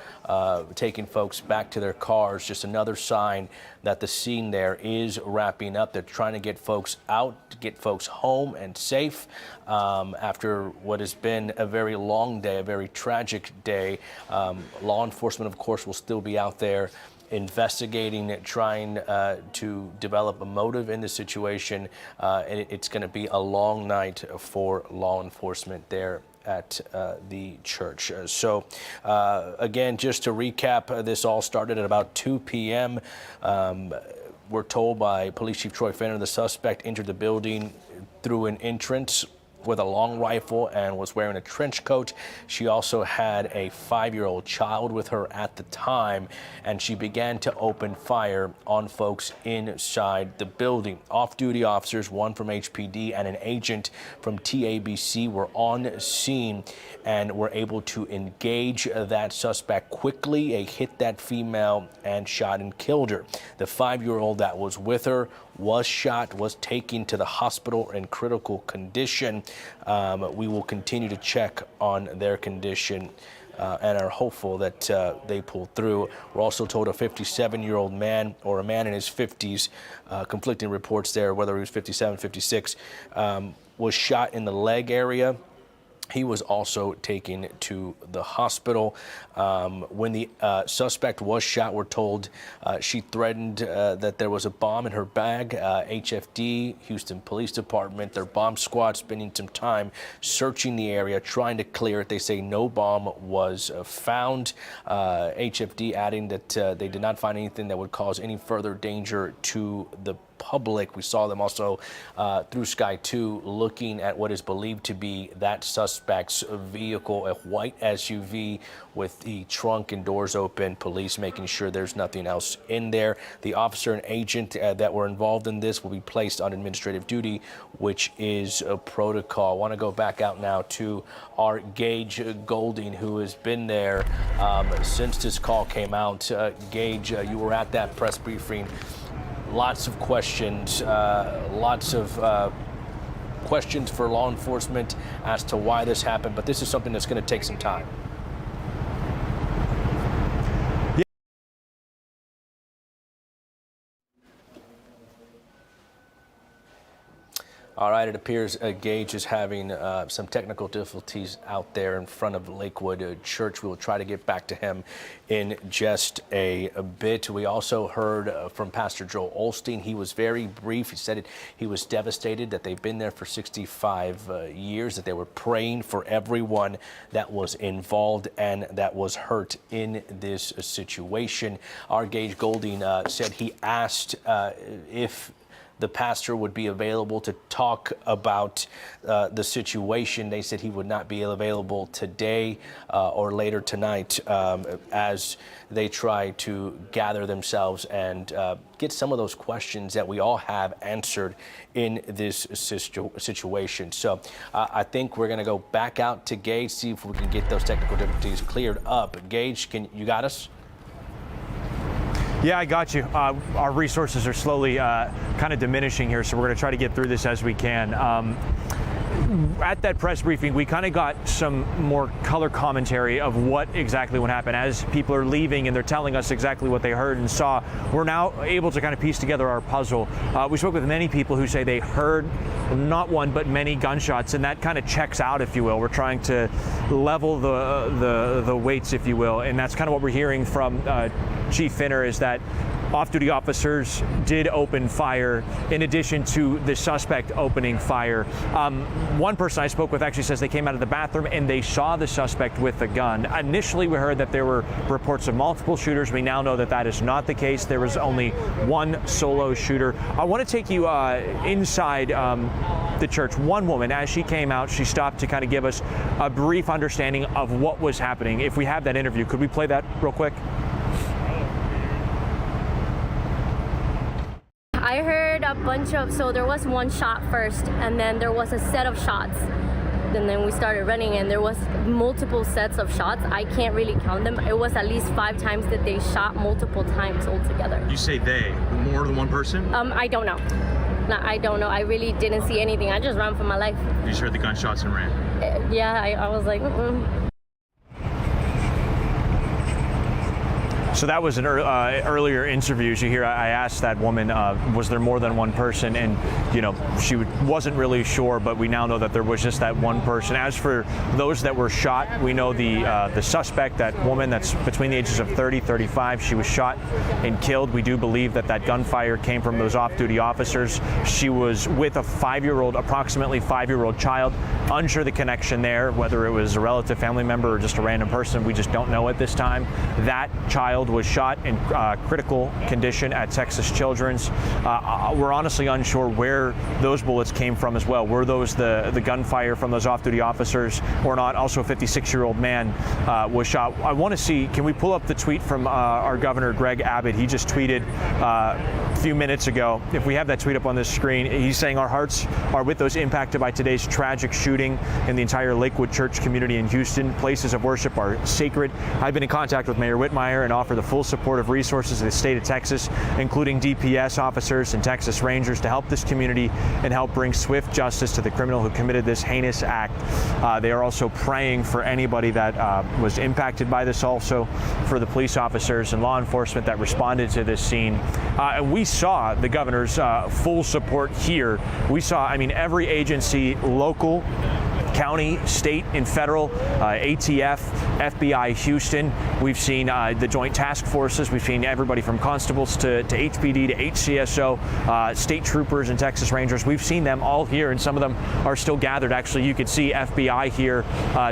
taking folks back to their cars. Just another sign that the scene there is wrapping up. They're trying to get folks out, to get folks home and safe after what has been a very long day, a very tragic day. Law enforcement, of course, will still be out there investigating, trying to develop a motive in the situation. And it's going to be a long night for law enforcement there at the church. So again, just to recap, this all started at about 2 p.m. We're told by Police Chief Troy Fenner the suspect entered the building through an entrance with a long rifle and was wearing a trench coat. She also had a 5-year-old child with her at the time, and she began to open fire on folks inside the building. Off-duty officers, one from HPD and an agent from TABC, were on scene and were able to engage that suspect quickly. They hit that female and shot and killed her. The 5-year-old that was with her was shot, was taken to the hospital in critical condition. We will continue to check on their condition and are hopeful that they pull through. We're also told a 57-year-old man, or a man in his 50s, conflicting reports there, whether he was 57, 56, was shot in the leg area. He was also taken to the hospital. When the suspect was shot, we're told she threatened that there was a bomb in her bag. HFD, Houston Police Department, their bomb squad spending some time searching the area, trying to clear it. They say no bomb was found. HFD adding that they did not find anything that would cause any further danger to the public. We saw them also through Sky 2 looking at what is believed to be that suspect's vehicle, a white SUV with the trunk and doors open. Police making sure there's nothing else in there. The officer and agent that were involved in this will be placed on administrative duty, which is a protocol. I want to go back out now to our Gage Golding, who has been there since this call came out. Gage, you were at that press briefing. Lots of questions, questions for law enforcement as to why this happened, but this is something that's going to take some time. All right, it appears Gage is having some technical difficulties out there in front of Lakewood Church. We will try to get back to him in just a bit. We also heard from Pastor Joel Olstein. He was very brief. He said he was devastated that they've been there for 65 years, that they were praying for everyone that was involved and that was hurt in this situation. Our Gage Golding said he asked if the pastor would be available to talk about the situation. They said he would not be available today or later tonight as they try to gather themselves and get some of those questions that we all have answered in this situation. So I think we're going to go back out to Gage, see if we can get those technical difficulties cleared up. Gage, you got us? Yeah, I got you. Our resources are slowly kind of diminishing here, so we're going to try to get through this as we can. At that press briefing, we kind of got some more color commentary of what exactly would happen. As people are leaving and they're telling us exactly what they heard and saw, we're now able to kind of piece together our puzzle. We spoke with many people who say they heard not one but many gunshots, and that kind of checks out, if you will. We're trying to level the weights, if you will, and that's kind of what we're hearing from Chief Finner, is that off-duty officers did open fire in addition to the suspect opening fire. One person I spoke with actually says they came out of the bathroom and they saw the suspect with a gun. Initially, we heard that there were reports of multiple shooters. We now know that that is not the case. There was only one solo shooter. I want to take you inside the church. One woman, as she came out, she stopped to kind of give us a brief understanding of what was happening. If we have that interview, could we play that real quick? I heard a bunch of, so there was one shot first, and then there was a set of shots. And then we started running, and there was multiple sets of shots. I can't really count them. It was at least 5 times that they shot multiple times altogether. You say they, more than one person? I don't know. No, I don't know. I really didn't see anything. I just ran for my life. You just heard the gunshots and ran? Yeah, I was like, So that was an earlier interview. As you hear, I asked that woman, was there more than one person? And, you know, she wasn't really sure, but we now know that there was just that one person. As for those that were shot, we know the suspect, that woman that's between the ages of 30, 35, she was shot and killed. We do believe that that gunfire came from those off-duty officers. She was with a approximately 5-year-old child. Unsure the connection there, whether it was a relative, family member, or just a random person. We just don't know at this time. That child was shot in critical condition at Texas Children's. We're honestly unsure where those bullets came from as well. Were those the gunfire from those off-duty officers or not? Also, a 56-year-old man was shot. I want to see, can we pull up the tweet from our governor, Greg Abbott? He just tweeted a few minutes ago. If we have that tweet up on this screen, he's saying our hearts are with those impacted by today's tragic shooting in the entire Lakewood church community in Houston. Places of worship are sacred. I've been in contact with Mayor Whitmire and offer the full support of resources of the state of Texas, including DPS officers and Texas Rangers, to help this community and help bring swift justice to the criminal who committed this heinous act. They are also praying for anybody that was impacted by this, also for the police officers and law enforcement that responded to this scene. And we saw the governor's full support here. We saw, I mean, every agency, local, county, state, and federal, ATF, FBI Houston. We've seen the joint task forces. We've seen everybody from constables to HPD to HCSO, state troopers and Texas Rangers. We've seen them all here, and some of them are still gathered. Actually, you could see FBI here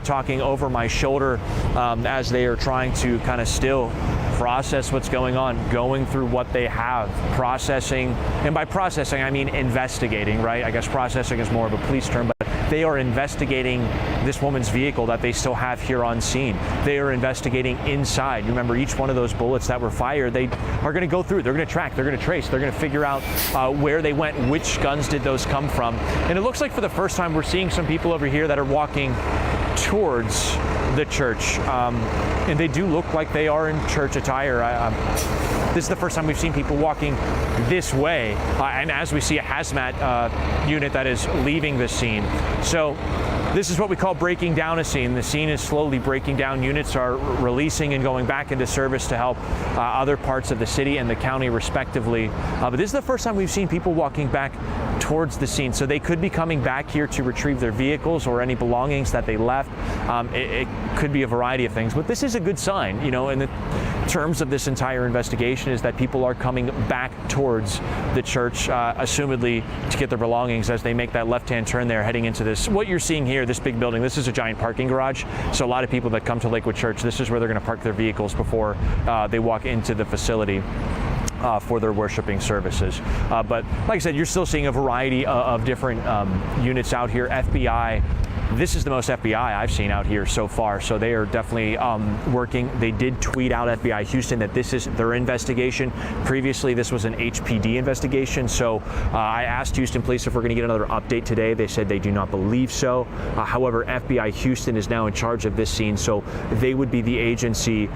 talking over my shoulder as they are trying to kind of still process what's going on, going through what they have, processing, and by processing I mean investigating, right? I guess processing is more of a police term, but they are investigating this woman's vehicle that they still have here on scene. They are investigating inside. You remember, each one of those bullets that were fired, they are going to go through, they're going to track, they're going to trace, they're going to figure out where they went, which guns did those come from. And it looks like for the first time we're seeing some people over here that are walking towards the church, and they do look like they are in church attire. This is the first time we've seen people walking this way, and as we see a hazmat unit that is leaving the scene. So this is what we call breaking down a scene. The scene is slowly breaking down. Units are releasing and going back into service to help other parts of the city and the county respectively. But this is the first time we've seen people walking back towards the scene. So they could be coming back here to retrieve their vehicles or any belongings that they left. It could be a variety of things, but this is a good sign, you know, in the terms of this entire investigation, is that people are coming back towards the church, assumedly to get their belongings as they make that left-hand turn there heading into this. What you're seeing here, this big building, this is a giant parking garage. So a lot of people that come to Lakewood Church, this is where they're going to park their vehicles before they walk into the facility for their worshiping services. But like I said, you're still seeing a variety of different units out here. FBI, this is the most FBI I've seen out here so far, so they are definitely working. They did tweet out, FBI Houston, that this is their investigation. Previously, this was an HPD investigation, so I asked Houston Police if we're going to get another update today. They said they do not believe so. However, FBI Houston is now in charge of this scene, so they would be the agency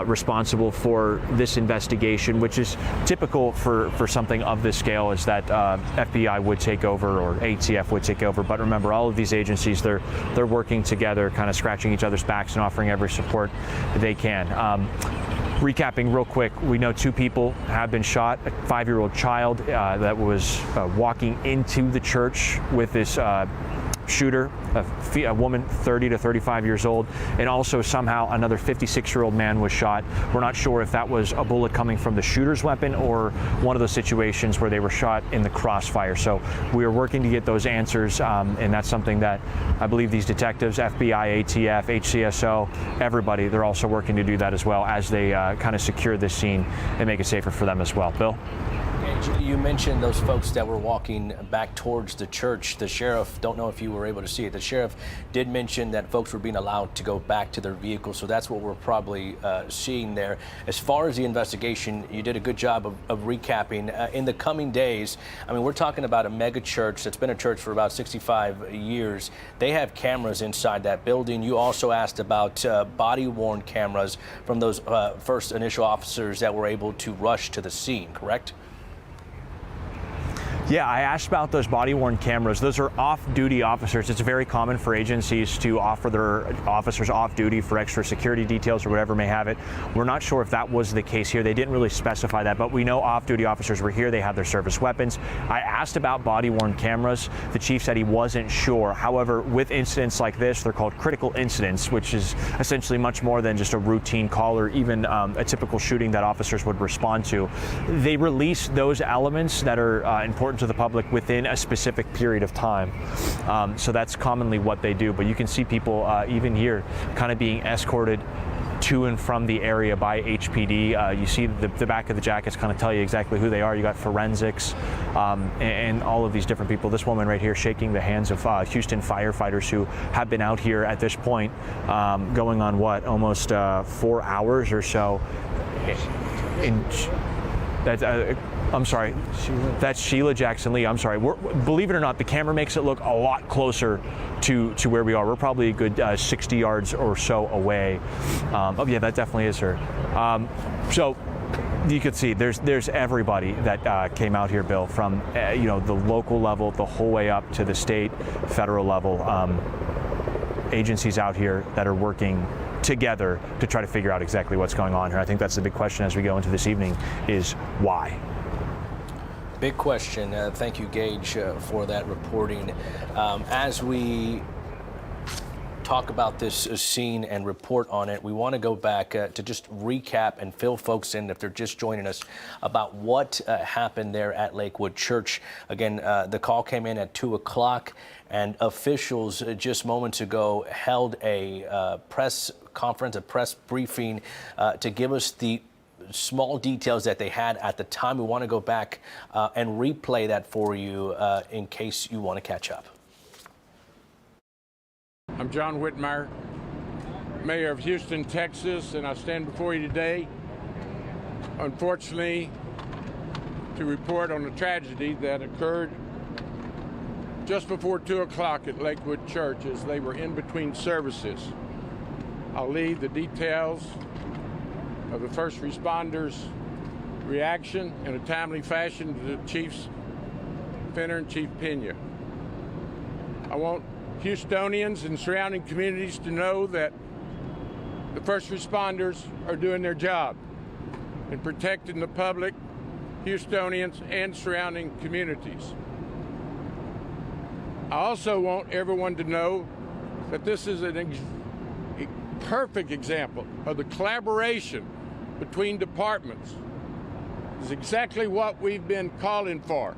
responsible for this investigation, which is typical for something of this scale, is that FBI would take over or ATF would take over. But remember, all of these agencies, they're working together, kind of scratching each other's backs and offering every support they can. Recapping real quick, we know 2 people have been shot. A 5-year-old child that was walking into the church with this shooter, a woman 30 to 35 years old, and also somehow another 56-year-old man was shot. We're not sure if that was a bullet coming from the shooter's weapon or one of those situations where they were shot in the crossfire. So we are working to get those answers, and that's something that I believe these detectives, FBI, ATF, HCSO, everybody, they're also working to do that as well as they kind of secure this scene and make it safer for them as well. Bill? You mentioned those folks that were walking back towards the church. The sheriff, don't know if you were able to see it, the sheriff did mention that folks were being allowed to go back to their vehicles, so that's what we're probably seeing there. As far as the investigation, you did a good job of recapping. In the coming days, I mean, we're talking about a mega church that's been a church for about 65 years. They have cameras inside that building. You also asked about body-worn cameras from those first initial officers that were able to rush to the scene, correct? Yeah, I asked about those body-worn cameras. Those are off-duty officers. It's very common for agencies to offer their officers off-duty for extra security details or whatever may have it. We're not sure if that was the case here. They didn't really specify that, but we know off-duty officers were here. They had their service weapons. I asked about body-worn cameras. The chief said he wasn't sure. However, with incidents like this, they're called critical incidents, which is essentially much more than just a routine call or even a typical shooting that officers would respond to. They release those elements that are important to the public within a specific period of time. So that's commonly what they do. But you can see people even here kind of being escorted to and from the area by HPD. You see the back of the jackets kind of tell you exactly who they are. You got forensics and all of these different people. This woman right here shaking the hands of Houston firefighters who have been out here at this point going on what, almost 4 hours or so. I'm sorry, that's Sheila Jackson Lee. I'm sorry. Believe it or not, the camera makes it look a lot closer to where we are. We're probably a good 60 yards or so away. Oh yeah, that definitely is her. So you could see there's everybody that came out here, Bill, from the local level the whole way up to the state, federal level. Agencies out here that are working together to try to figure out exactly what's going on here. I think that's the big question as we go into this evening, is why? Big question. Thank you, Gage, for that reporting. As we talk about this scene and report on it, we want to go back to just recap and fill folks in, if they're just joining us, about what happened there at Lakewood Church. Again, the call came in at 2 o'clock, and officials just moments ago held a press conference, a press briefing to give us the small details that they had at the time. We want to go back and replay that for you in case you want to catch up. I'm John Whitmire, Mayor of Houston, Texas, and I stand before you today, unfortunately, to report on a tragedy that occurred just before 2 o'clock at Lakewood Church as they were in between services. I'll leave the details of the first responders' reaction in a timely fashion to the Chiefs Finner and Chief Pena. I want Houstonians and surrounding communities to know that the first responders are doing their job in protecting the public, Houstonians, and surrounding communities. I also want everyone to know that this is a perfect example of the collaboration between departments. It's exactly what we've been calling for.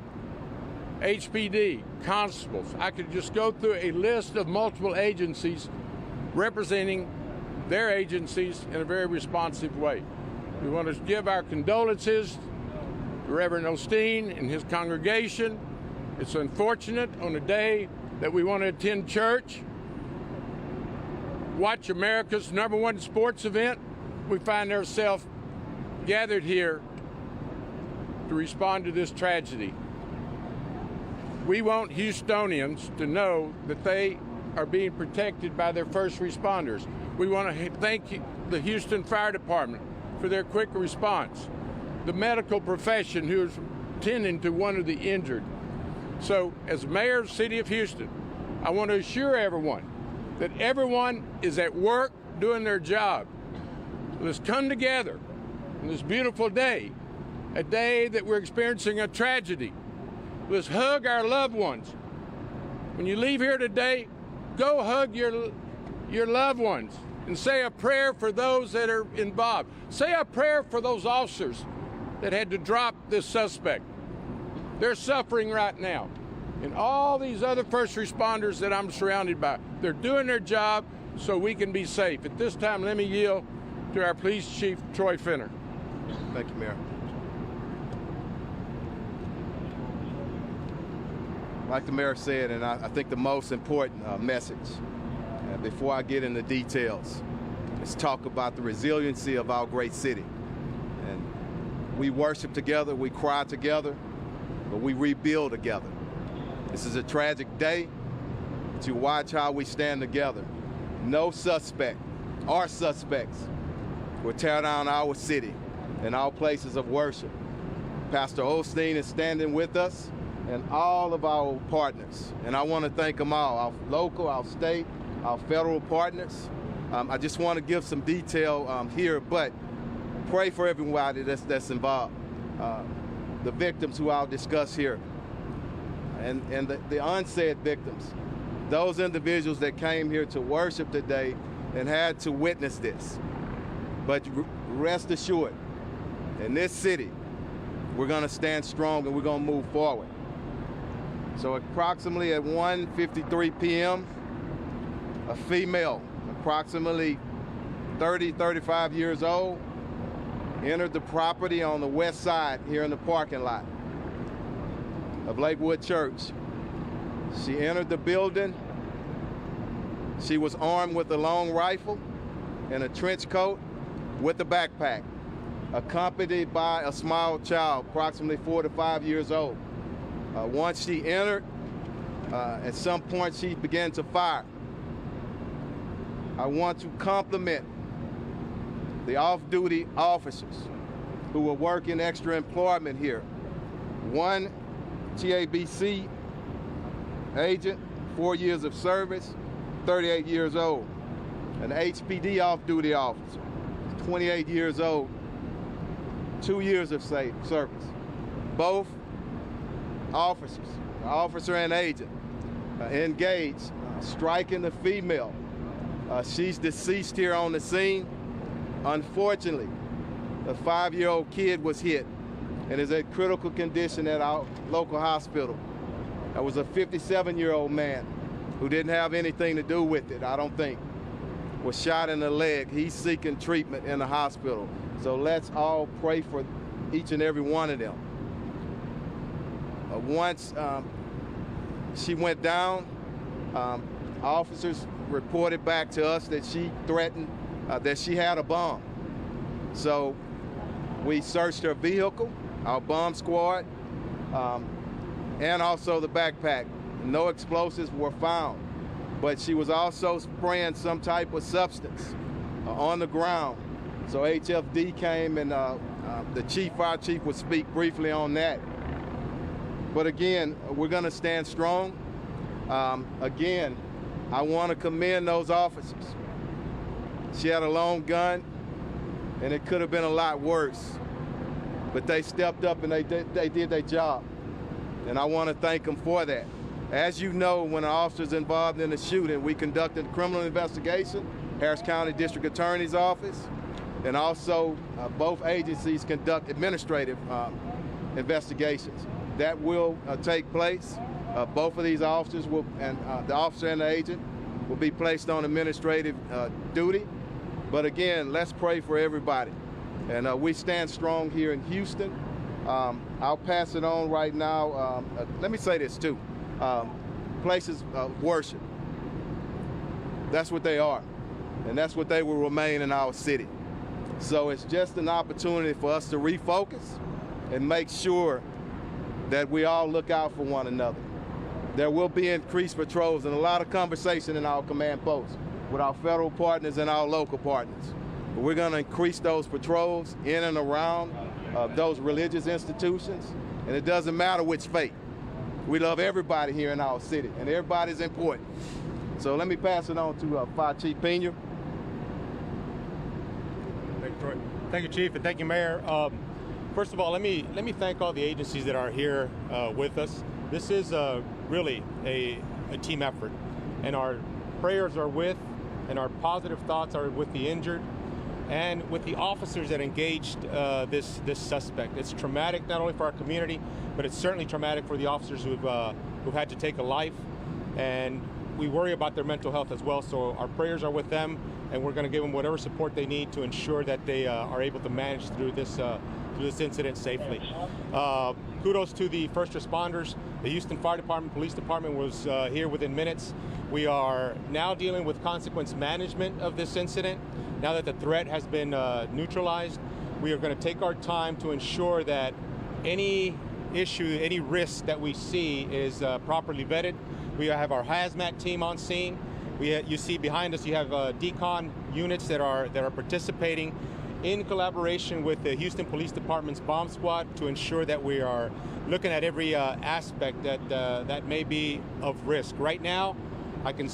HPD, constables. I could just go through a list of multiple agencies representing their agencies in a very responsive way. We want to give our condolences to Reverend Osteen and his congregation. It's unfortunate on a day that we want to attend church, watch America's #1 sports event. We find ourselves gathered here to respond to this tragedy. We want Houstonians to know that they are being protected by their first responders. We want to thank the Houston Fire Department for their quick response, the medical profession who is tending to one of the injured. So, as mayor of the city of Houston, I want to assure everyone that everyone is at work doing their job. Let's come together on this beautiful day, a day that we're experiencing a tragedy. Let's hug our loved ones. When you leave here today, go hug your loved ones and say a prayer for those that are involved. Say a prayer for those officers that had to drop this suspect. They're suffering right now. And all these other first responders that I'm surrounded by, they're doing their job so we can be safe. At this time, let me yield to our police chief, Troy Finner. Thank you, Mayor. Like the mayor said, and I think the most important message, before I get into details, is talk about the resiliency of our great city. And we worship together, we cry together, but we rebuild together. This is a tragic day to watch how we stand together. No suspect or suspects will tear down our city and our places of worship. Pastor Osteen is standing with us and all of our partners. And I want to thank them all, our local, our state, our federal partners. I just want to give some detail here, but pray for everybody that's involved. The victims who I'll discuss here, and the unsaid victims, those individuals that came here to worship today and had to witness this. But rest assured, in this city, we're going to stand strong and we're going to move forward. So approximately at 1:53 p.m., a female, approximately 30, 35 years old, entered the property on the west side here in the parking lot of Lakewood Church. She entered the building. She was armed with a long rifle and a trench coat with a backpack, accompanied by a small child, approximately 4 to 5 years old. Once she entered, at some point she began to fire. I want to compliment the off-duty officers who were working extra employment here. One TABC agent, 4 years of service, 38 years old. An HPD off-duty officer, 28 years old, 2 years of service. Both officers, officer and agent, engaged, striking the female She's deceased here on the scene. Unfortunately, a 5-year-old kid was hit and is in critical condition at our local hospital. There was a 57-year-old man who didn't have anything to do with it, I don't think, was shot in the leg. He's seeking treatment in the hospital. So let's all pray for each and every one of them. Once she went down, officers reported back to us that she threatened, that she had a bomb. So we searched her vehicle, our bomb squad, and also the backpack. No explosives were found, but she was also spraying some type of substance on the ground. So HFD came and the fire chief would speak briefly on that. But again, we're gonna stand strong. Again, I wanna commend those officers. She had a long gun and it could have been a lot worse, but they stepped up and they did their job. And I wanna thank them for that. As you know, when an officer's involved in a shooting, we conducted a criminal investigation, Harris County District Attorney's Office, and also both agencies conduct administrative investigations. That will take place. Both of these officers will, and the officer and the agent will be placed on administrative duty. But again, let's pray for everybody. And we stand strong here in Houston. I'll pass it on right now. Let me say this too. Places of worship. That's what they are. And that's what they will remain in our city. So it's just an opportunity for us to refocus and make sure that we all look out for one another. There will be increased patrols and a lot of conversation in our command posts with our federal partners and our local partners. But we're going to increase those patrols in and around those religious institutions, and it doesn't matter which faith. We love everybody here in our city, and everybody's important. So let me pass it on to Fire Chief Pena. Thank you, Troy. Thank you, Chief, and thank you, Mayor. First of all, let me thank all the agencies that are here with us. This is really a team effort, and our prayers are with, and our positive thoughts are with the injured, and with the officers that engaged this suspect. It's traumatic not only for our community, but it's certainly traumatic for the officers who've had to take a life, and we worry about their mental health as well. So our prayers are with them, and we're going to give them whatever support they need to ensure that they are able to manage through this incident safely. Kudos to the first responders. The Houston Fire Department, Police Department was here within minutes. We are now dealing with consequence management of this incident. Now that the threat has been neutralized, we are going to take our time to ensure that any issue, any risk that we see is properly vetted. We have our hazmat team on scene. You see behind us, you have decon units that are participating in collaboration with the Houston Police Department's bomb squad to ensure that we are looking at every aspect that may be of risk. Right now, I can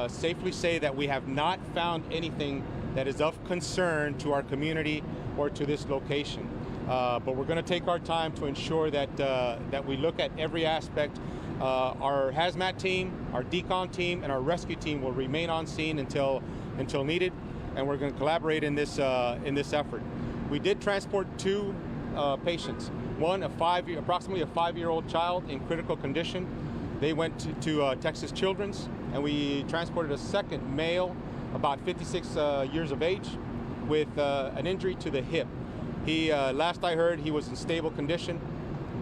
safely say that we have not found anything that is of concern to our community or to this location. But we're going to take our time to ensure that we look at every aspect. Our hazmat team, our decon team, and our rescue team will remain on scene until needed, and we're going to collaborate in this effort. We did transport two patients. One, approximately a 5-year-old child in critical condition. They went to Texas Children's, and we transported a second male, about 56 years of age, with an injury to the hip. He, last I heard, he was in stable condition.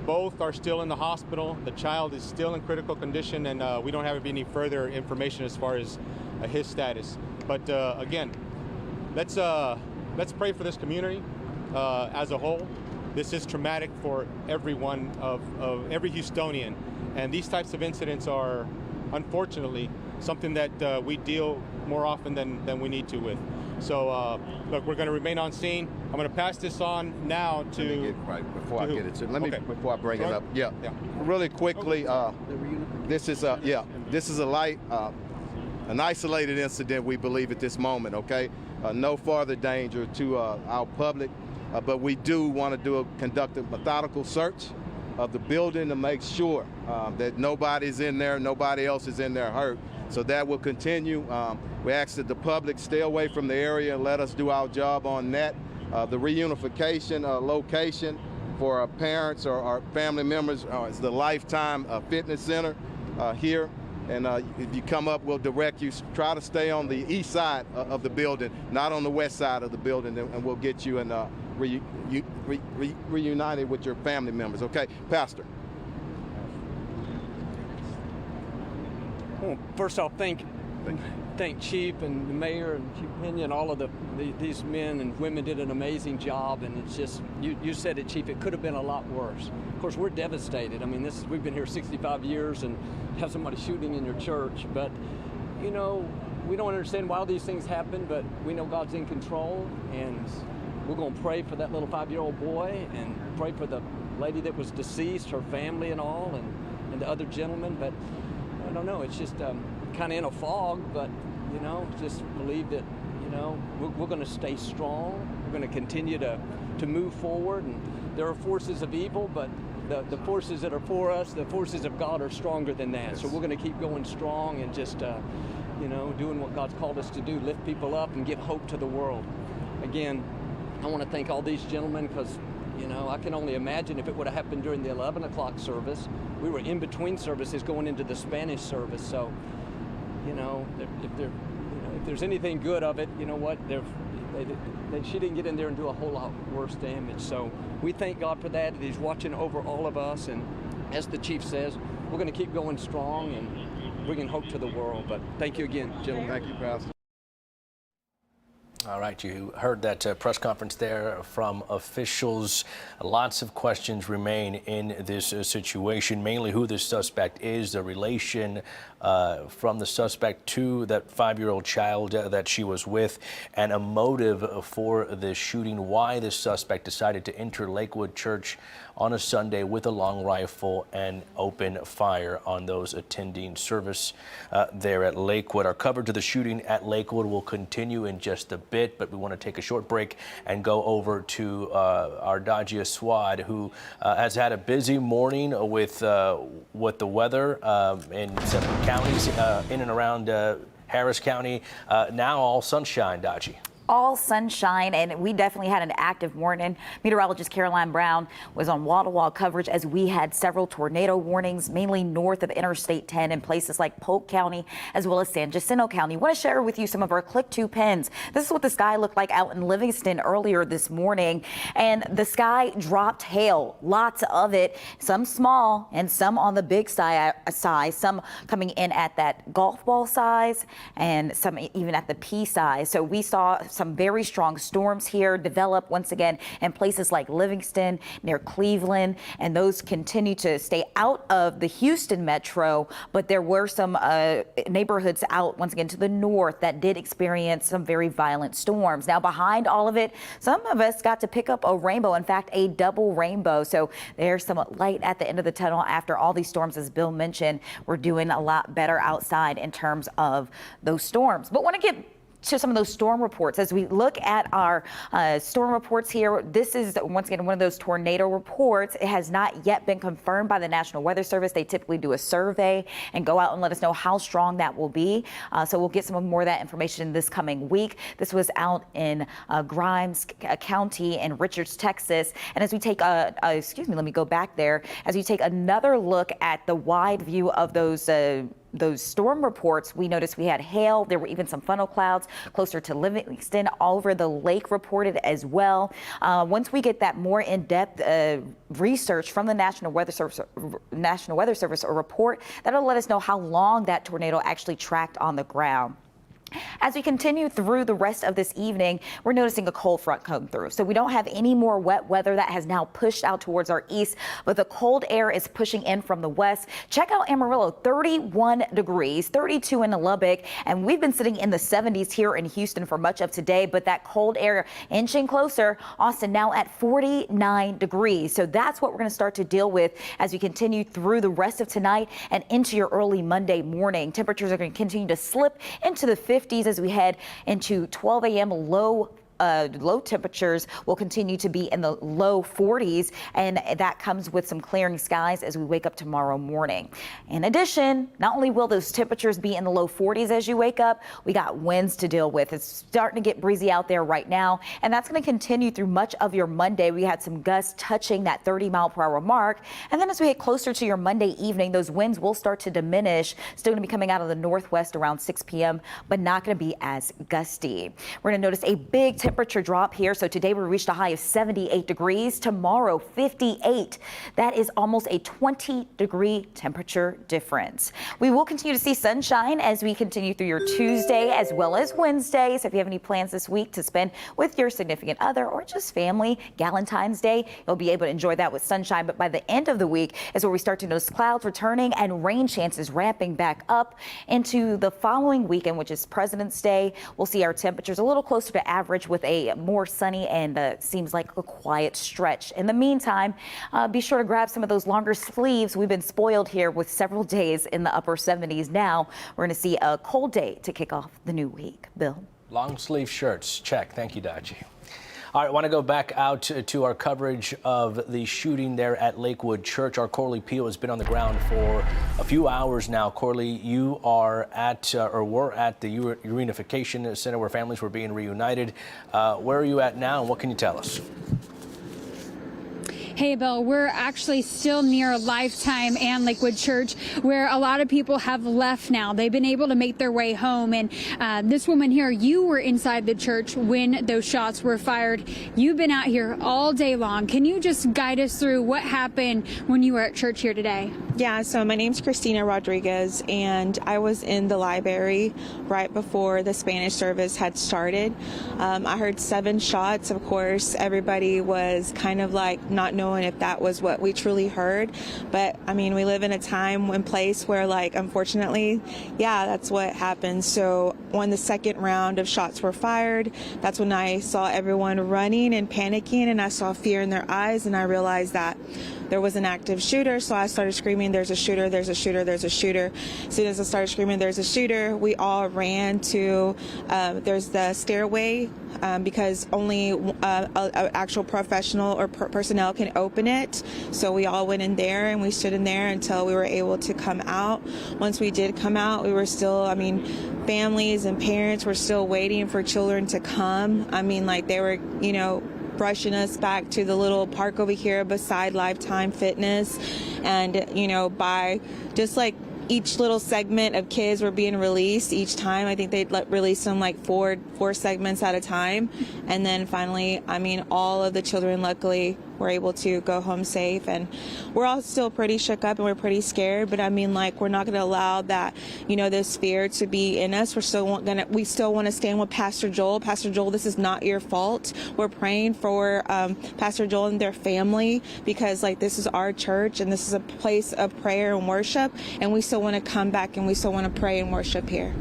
Both are still in the hospital. The child is still in critical condition, and we don't have any further information as far as his status. But again, let's pray for this community as a whole. This is traumatic for everyone, of every Houstonian, and these types of incidents are, unfortunately, something that we deal more often than we need to with. So, look, we're going to remain on scene. I'm going to pass this on now to. Before I get it to, before I bring it up, really quickly. This is a light, an isolated incident, we believe at this moment. Okay, no further danger to our public, but we do want to conduct a methodical search of the building to make sure that nobody's in there, nobody else is in there hurt. So that will continue. We ask that the public stay away from the area and let us do our job on that. The reunification location for our parents or our family members is the Lifetime Fitness Center here. And if you come up, we'll direct you. Try to stay on the east side of the building, not on the west side of the building, and we'll get you and reunited with your family members. Okay, Pastor. Well, first off, thank Chief and the Mayor and Chief Pena and all of these men and women did an amazing job. And it's just, you said it, Chief, it could have been a lot worse. Of course, we're devastated. I mean, we've been here 65 years and have somebody shooting in your church. But, you know, we don't understand why these things happen, but we know God's in control. And we're going to pray for that little 5-year-old boy and pray for the lady that was deceased, her family and all, and the other gentleman. But I don't know, it's just kind of in a fog, but, you know, just believe that, you know, we're going to stay strong. We're going to continue to move forward. And there are forces of evil, but the forces that are for us, the forces of God are stronger than that. Yes. So we're going to keep going strong and just, you know, doing what God's called us to do, lift people up and give hope to the world. Again, I want to thank all these gentlemen because, you know, I can only imagine if it would have happened during the 11 o'clock service. We were in between services going into the Spanish service. So, you know, if there's anything good of it, you know what, she didn't get in there and do a whole lot worse damage. So we thank God for that. He's watching over all of us. And as the Chief says, we're going to keep going strong and bringing hope to the world. But thank you again, gentlemen. Thank you, Pastor. All right, you heard that press conference there from officials. Lots of questions remain in this situation, mainly who the suspect is, the relation from the suspect to that 5-year-old child that she was with, and a motive for this shooting, why this suspect decided to enter Lakewood Church on a Sunday with a long rifle and open fire on those attending service there at Lakewood. Our coverage of the shooting at Lakewood will continue in just a bit, but we want to take a short break and go over to our Dajia Swad, who has had a busy morning with the weather in several counties in and around Harris County. Now all sunshine, Dajia. All sunshine, and we definitely had an active morning. Meteorologist Caroline Brown was on wall-to-wall coverage as we had several tornado warnings, mainly north of Interstate 10 in places like Polk County as well as San Jacinto County. I want to share with you some of our Click2 pins. This is what the sky looked like out in Livingston earlier this morning, and the sky dropped hail, lots of it, some small and some on the big size, some coming in at that golf ball size and some even at the pea size. So we saw some very strong storms here develop once again in places like Livingston, near Cleveland, and those continue to stay out of the Houston metro, but there were some neighborhoods out once again to the north that did experience some very violent storms. Now behind all of it, some of us got to pick up a rainbow, in fact a double rainbow, so there's some light at the end of the tunnel after all these storms. As Bill mentioned, we're doing a lot better outside in terms of those storms. But want to get to some of those storm reports. As we look at our storm reports here, this is once again one of those tornado reports. It has not yet been confirmed by the National Weather Service. They typically do a survey and go out and let us know how strong that will be. So we'll get some more of that information this coming week. This was out in Grimes County in Richards, Texas. And as we take excuse me, let me go back there. As we take another look at the wide view of those storm reports, we noticed we had hail. There were even some funnel clouds closer to Livingston. All over the lake reported as well. Once we get that more in-depth research from the National Weather Service, a report that'll let us know how long that tornado actually tracked on the ground. As we continue through the rest of this evening, we're noticing a cold front come through. So we don't have any more wet weather that has now pushed out towards our east, but the cold air is pushing in from the west. Check out Amarillo, 31 degrees, 32 in Lubbock, and we've been sitting in the 70s here in Houston for much of today, but that cold air inching closer. Austin now at 49 degrees. So that's what we're going to start to deal with as we continue through the rest of tonight and into your early Monday morning. Temperatures are going to continue to slip into the 50s as we head into 12 a.m. low low temperatures will continue to be in the low 40s, and that comes with some clearing skies as we wake up tomorrow morning. In addition, not only will those temperatures be in the low 40s as you wake up, we got winds to deal with. It's starting to get breezy out there right now, and that's going to continue through much of your Monday. We had some gusts touching that 30-mile-per-hour mark, and then as we get closer to your Monday evening, those winds will start to diminish. Still going to be coming out of the northwest around 6 p.m., but not going to be as gusty. We're going to notice a big temperature drop here. So today we reached a high of 78 degrees. Tomorrow, 58. That is almost a 20-degree temperature difference. We will continue to see sunshine as we continue through your Tuesday as well as Wednesday. So if you have any plans this week to spend with your significant other or just family, Galentine's Day, you'll be able to enjoy that with sunshine. But by the end of the week is where we start to notice clouds returning and rain chances ramping back up into the following weekend, which is President's Day. We'll see our temperatures a little closer to average with a more sunny and seems like a quiet stretch. In the meantime, be sure to grab some of those longer sleeves. We've been spoiled here with several days in the upper 70s. Now we're going to see a cold day to kick off the new week. Bill? Long sleeve shirts. Check. Thank you, Dachi. All right, I want to go back out to our coverage of the shooting there at Lakewood Church. Our Corley Peel has been on the ground for a few hours now. Corley, you are at or were at the Reunification Center where families were being reunited. Where are you at now, and what can you tell us? Hey, Bill, we're actually still near Lifetime and Lakewood Church, where a lot of people have left now. They've been able to make their way home. And this woman here, you were inside the church when those shots were fired. You've been out here all day long. Can you just guide us through what happened when you were at church here today? Yeah, so my name's Christina Rodriguez, and I was in the library right before the Spanish service had started. I heard 7 shots. Of course, everybody was kind of like not knowing if that was what we truly heard. But I mean, we live in a time and place where, like, unfortunately, yeah, that's what happened. So when the second round of shots were fired, that's when I saw everyone running and panicking, and I saw fear in their eyes, and I realized that there was an active shooter. So I started screaming, "There's a shooter, there's a shooter, there's a shooter." As soon as I started screaming, "There's a shooter," we all ran to, there's the stairway, because only an actual professional or personnel can open it. So we all went in there, and we stood in there until we were able to come out. Once we did come out, we were still, I mean, families and parents were still waiting for children to come. I mean, like, they were, you know, rushing us back to the little park over here beside Lifetime Fitness. And, you know, by just like each little segment of kids were being released each time. I think they'd release them like four segments at a time. And then finally, I mean, all of the children luckily were able to go home safe. And we're all still pretty shook up and we're pretty scared. But I mean, like, we're not going to allow that, you know, this fear to be in us. We still want to stand with Pastor Joel. Pastor Joel, this is not your fault. We're praying for Pastor Joel and their family, because, like, this is our church and this is a place of prayer and worship. And we still want to come back and we still want to pray and worship here.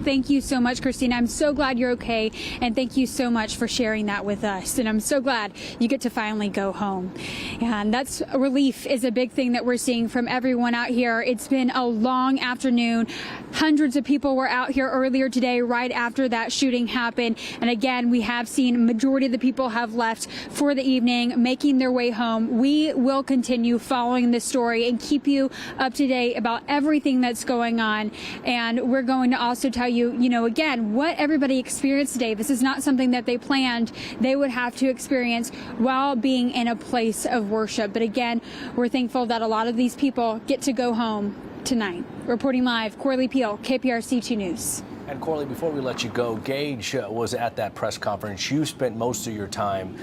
Thank you so much, Christina. I'm so glad you're okay, and thank you so much for sharing that with us. And I'm so glad you get to finally go home. And that's relief is a big thing that we're seeing from everyone out here. It's been a long afternoon. Hundreds of people were out here earlier today, right after that shooting happened. And again, we have seen majority of the people have left for the evening, making their way home. We will continue following this story and keep you up to date about everything that's going on. And we're going to also tell you, again, what everybody experienced today. This is not something that they planned. They would have to experience while being in a place of worship. But again, we're thankful that a lot of these people get to go home tonight. Reporting live, Corley Peel, KPRC 2 News. And Corley, before we let you go, Gage was at that press conference. You spent most of your time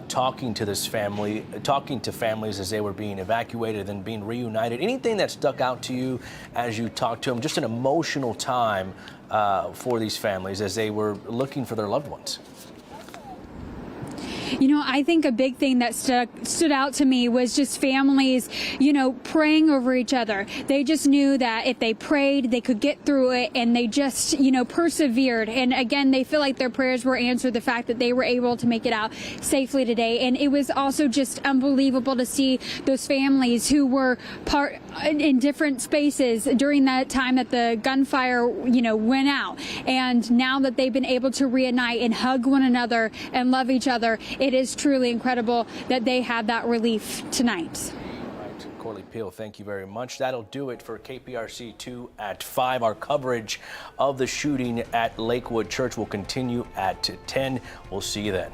talking to this family, talking to families as they were being evacuated and being reunited. Anything that stuck out to you as you talked to them? Just an emotional time for these families as they were looking for their loved ones. I think a big thing that stood out to me was just families, praying over each other. They just knew that if they prayed, they could get through it, and they just, persevered. And again, they feel like their prayers were answered, the fact that they were able to make it out safely today. And it was also just unbelievable to see those families who were part in different spaces during that time that the gunfire, went out. And now that they've been able to reunite and hug one another and love each other, it is truly incredible that they have that relief tonight. Corley Peel, thank you very much. That'll do it for KPRC 2 at 5. Our coverage of the shooting at Lakewood Church will continue at 10. We'll see you then.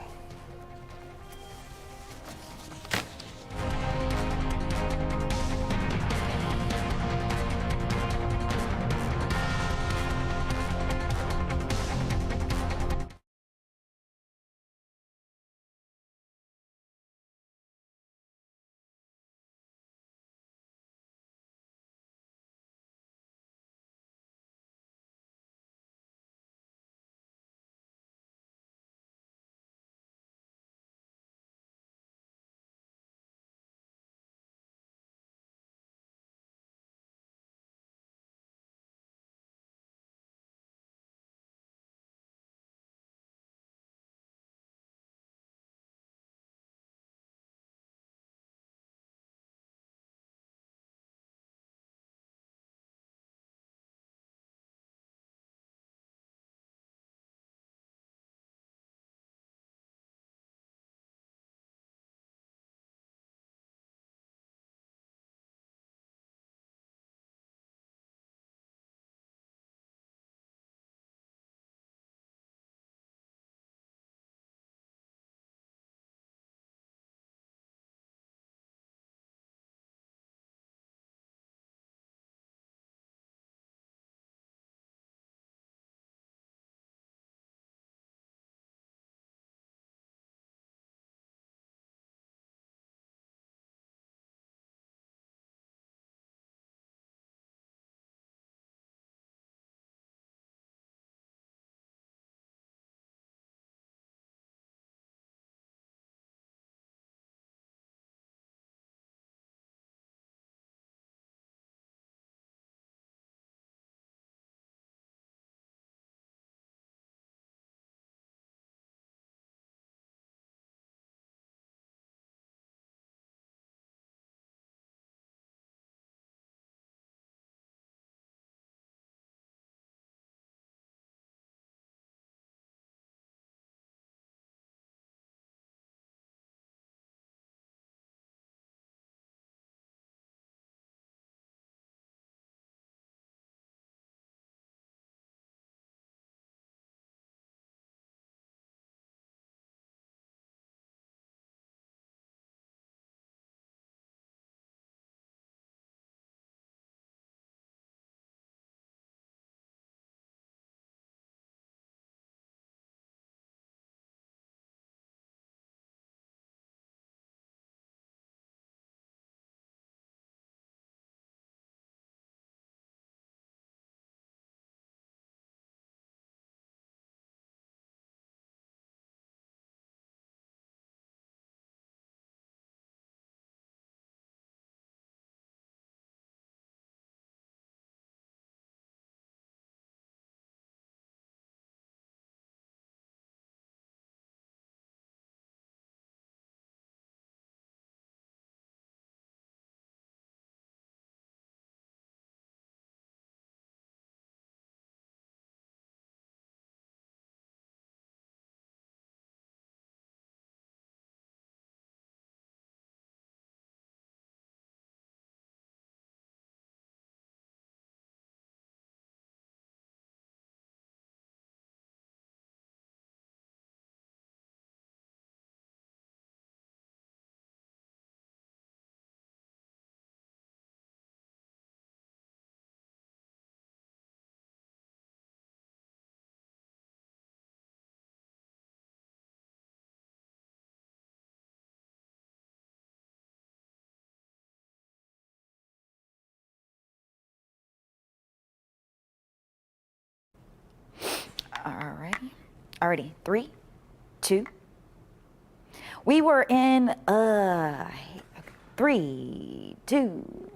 Alrighty, 3, 2. We were in 3, 2.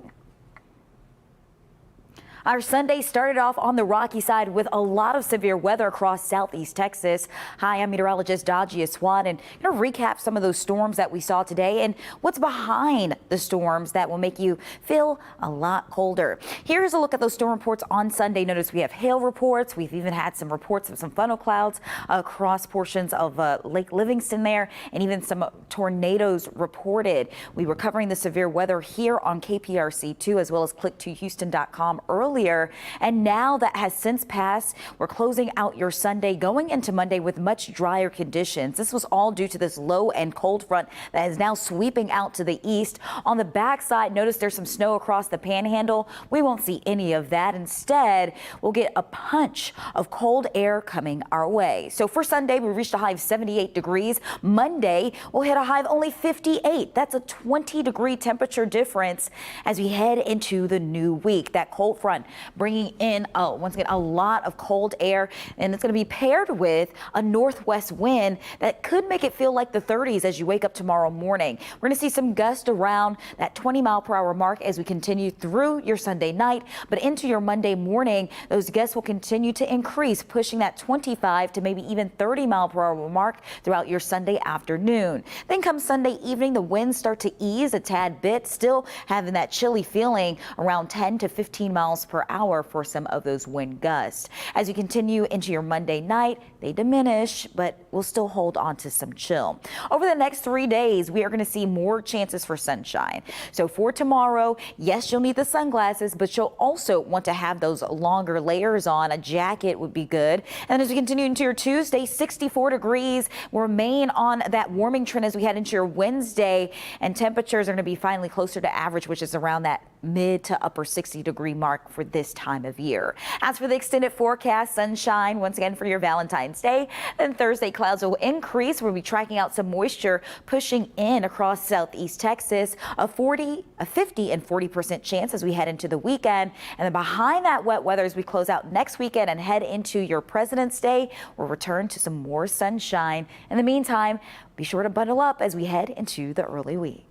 Our Sunday started off on the rocky side with a lot of severe weather across southeast Texas. Hi, I'm meteorologist Dodgia Swan, and going to recap some of those storms that we saw today and what's behind the storms that will make you feel a lot colder. Here's a look at those storm reports on Sunday. Notice we have hail reports. We've even had some reports of some funnel clouds across portions of Lake Livingston there, and even some tornadoes reported. We were covering the severe weather here on KPRC2 as well as click2houston.com earlier, and now that has since passed. We're closing out your Sunday, going into Monday with much drier conditions. This was all due to this low and cold front that is now sweeping out to the east. On the backside, notice there's some snow across the panhandle. We won't see any of that. Instead, we'll get a punch of cold air coming our way. So for Sunday, we reached a high of 78 degrees. Monday, we'll hit a high of only 58. That's a 20-degree temperature difference as we head into the new week. That cold front bringing in, once again, a lot of cold air, and it's going to be paired with a northwest wind that could make it feel like the 30s as you wake up tomorrow morning. We're going to see some gusts around that 20-mile-per-hour mark as we continue through your Sunday night, but into your Monday morning, those gusts will continue to increase, pushing that 25 to maybe even 30-mile-per-hour mark throughout your Sunday afternoon. Then come Sunday evening, the winds start to ease a tad bit, still having that chilly feeling around 10 to 15 miles per hour for some of those wind gusts. As you continue into your Monday night, they diminish, but we'll still hold on to some chill. Over the next 3 days, we are going to see more chances for sunshine. So for tomorrow, yes, you'll need the sunglasses, but you'll also want to have those longer layers on. A jacket would be good. And as we continue into your Tuesday, 64 degrees, we'll remain on that warming trend as we head into your Wednesday, and temperatures are going to be finally closer to average, which is around that mid to upper 60-degree mark for this time of year. As for the extended forecast, sunshine once again for your Valentine's Day. Then Thursday, clouds will increase. We'll be tracking out some moisture pushing in across southeast Texas, a 50 and 40% chance as we head into the weekend. And then behind that wet weather as we close out next weekend and head into your President's Day, we'll return to some more sunshine. In the meantime, be sure to bundle up as we head into the early week.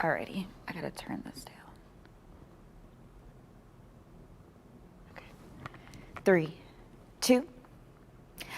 Alrighty, I gotta turn this down. Okay. 3, 2.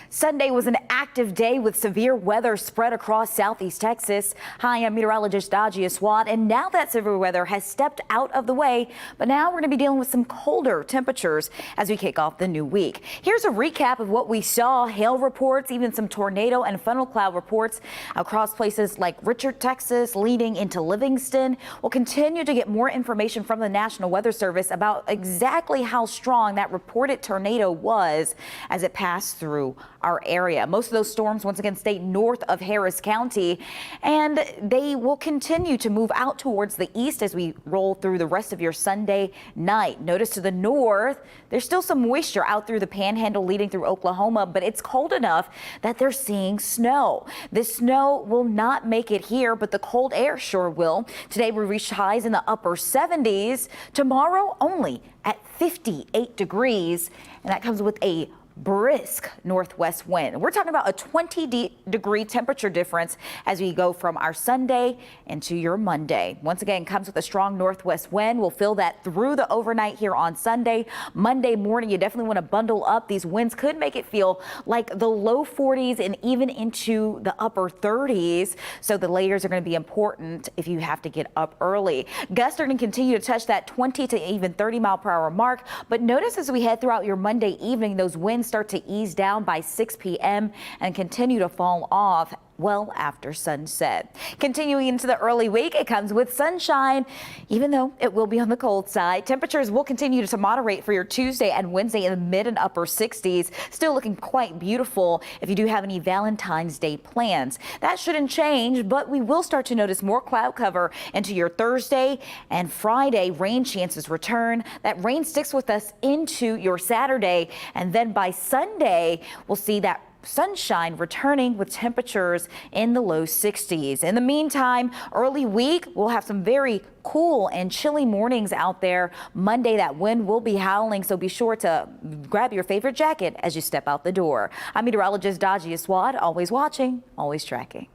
Sunday was an active day with severe weather spread across southeast Texas. Hi, I'm meteorologist Dajia Swat, and now that severe weather has stepped out of the way, but now we're going to be dealing with some colder temperatures as we kick off the new week. Here's a recap of what we saw. Hail reports, even some tornado and funnel cloud reports across places like Richard, Texas, leading into Livingston. We'll continue to get more information from the National Weather Service about exactly how strong that reported tornado was as it passed through our area. Most of those storms once again stay north of Harris County, and they will continue to move out towards the east as we roll through the rest of your Sunday night. Notice to the north, there's still some moisture out through the panhandle leading through Oklahoma, but it's cold enough that they're seeing snow. This snow will not make it here, but the cold air sure will. Today we reached highs in the upper 70s. Tomorrow only at 58 degrees, and that comes with a brisk northwest wind. We're talking about a 20-degree temperature difference as we go from our Sunday into your Monday. Once again, comes with a strong northwest wind. We'll feel that through the overnight here on Sunday. Monday morning, you definitely want to bundle up. These winds could make it feel like the low 40s and even into the upper 30s. So the layers are going to be important if you have to get up early. Gusts are going to continue to touch that 20 to even 30 mile per hour mark. But notice as we head throughout your Monday evening, those winds start to ease down by 6 p.m. and continue to fall off well after sunset. Continuing into the early week, it comes with sunshine, even though it will be on the cold side. Temperatures will continue to moderate for your Tuesday and Wednesday in the mid and upper 60s. Still looking quite beautiful if you do have any Valentine's Day plans. That shouldn't change, but we will start to notice more cloud cover into your Thursday and Friday. Rain chances return. That rain sticks with us into your Saturday, and then by Sunday, we'll see that sunshine returning with temperatures in the low 60s. In the meantime, early week, we'll have some very cool and chilly mornings out there. Monday, that wind will be howling, so be sure to grab your favorite jacket as you step out the door. I'm meteorologist Dajia Swad, always watching, always tracking.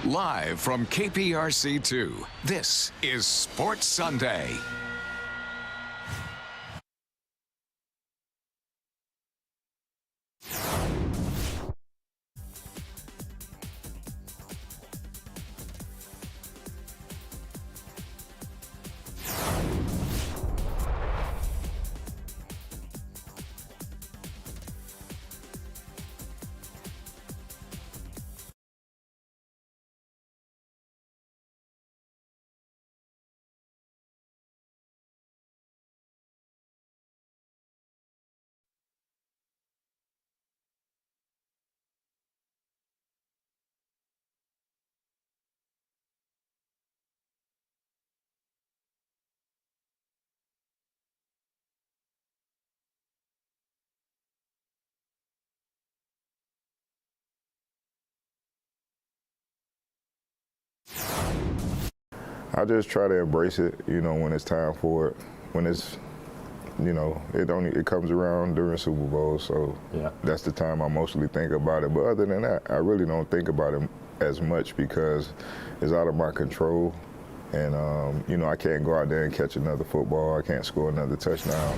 Live from KPRC 2, this is Sports Sunday. I just try to embrace it, you know, when it's time for it. When it's, you know, it comes around during Super Bowl, so that's the time I mostly think about it. But other than that, I really don't think about it as much because it's out of my control. And, you know, I can't go out there and catch another football. I can't score another touchdown.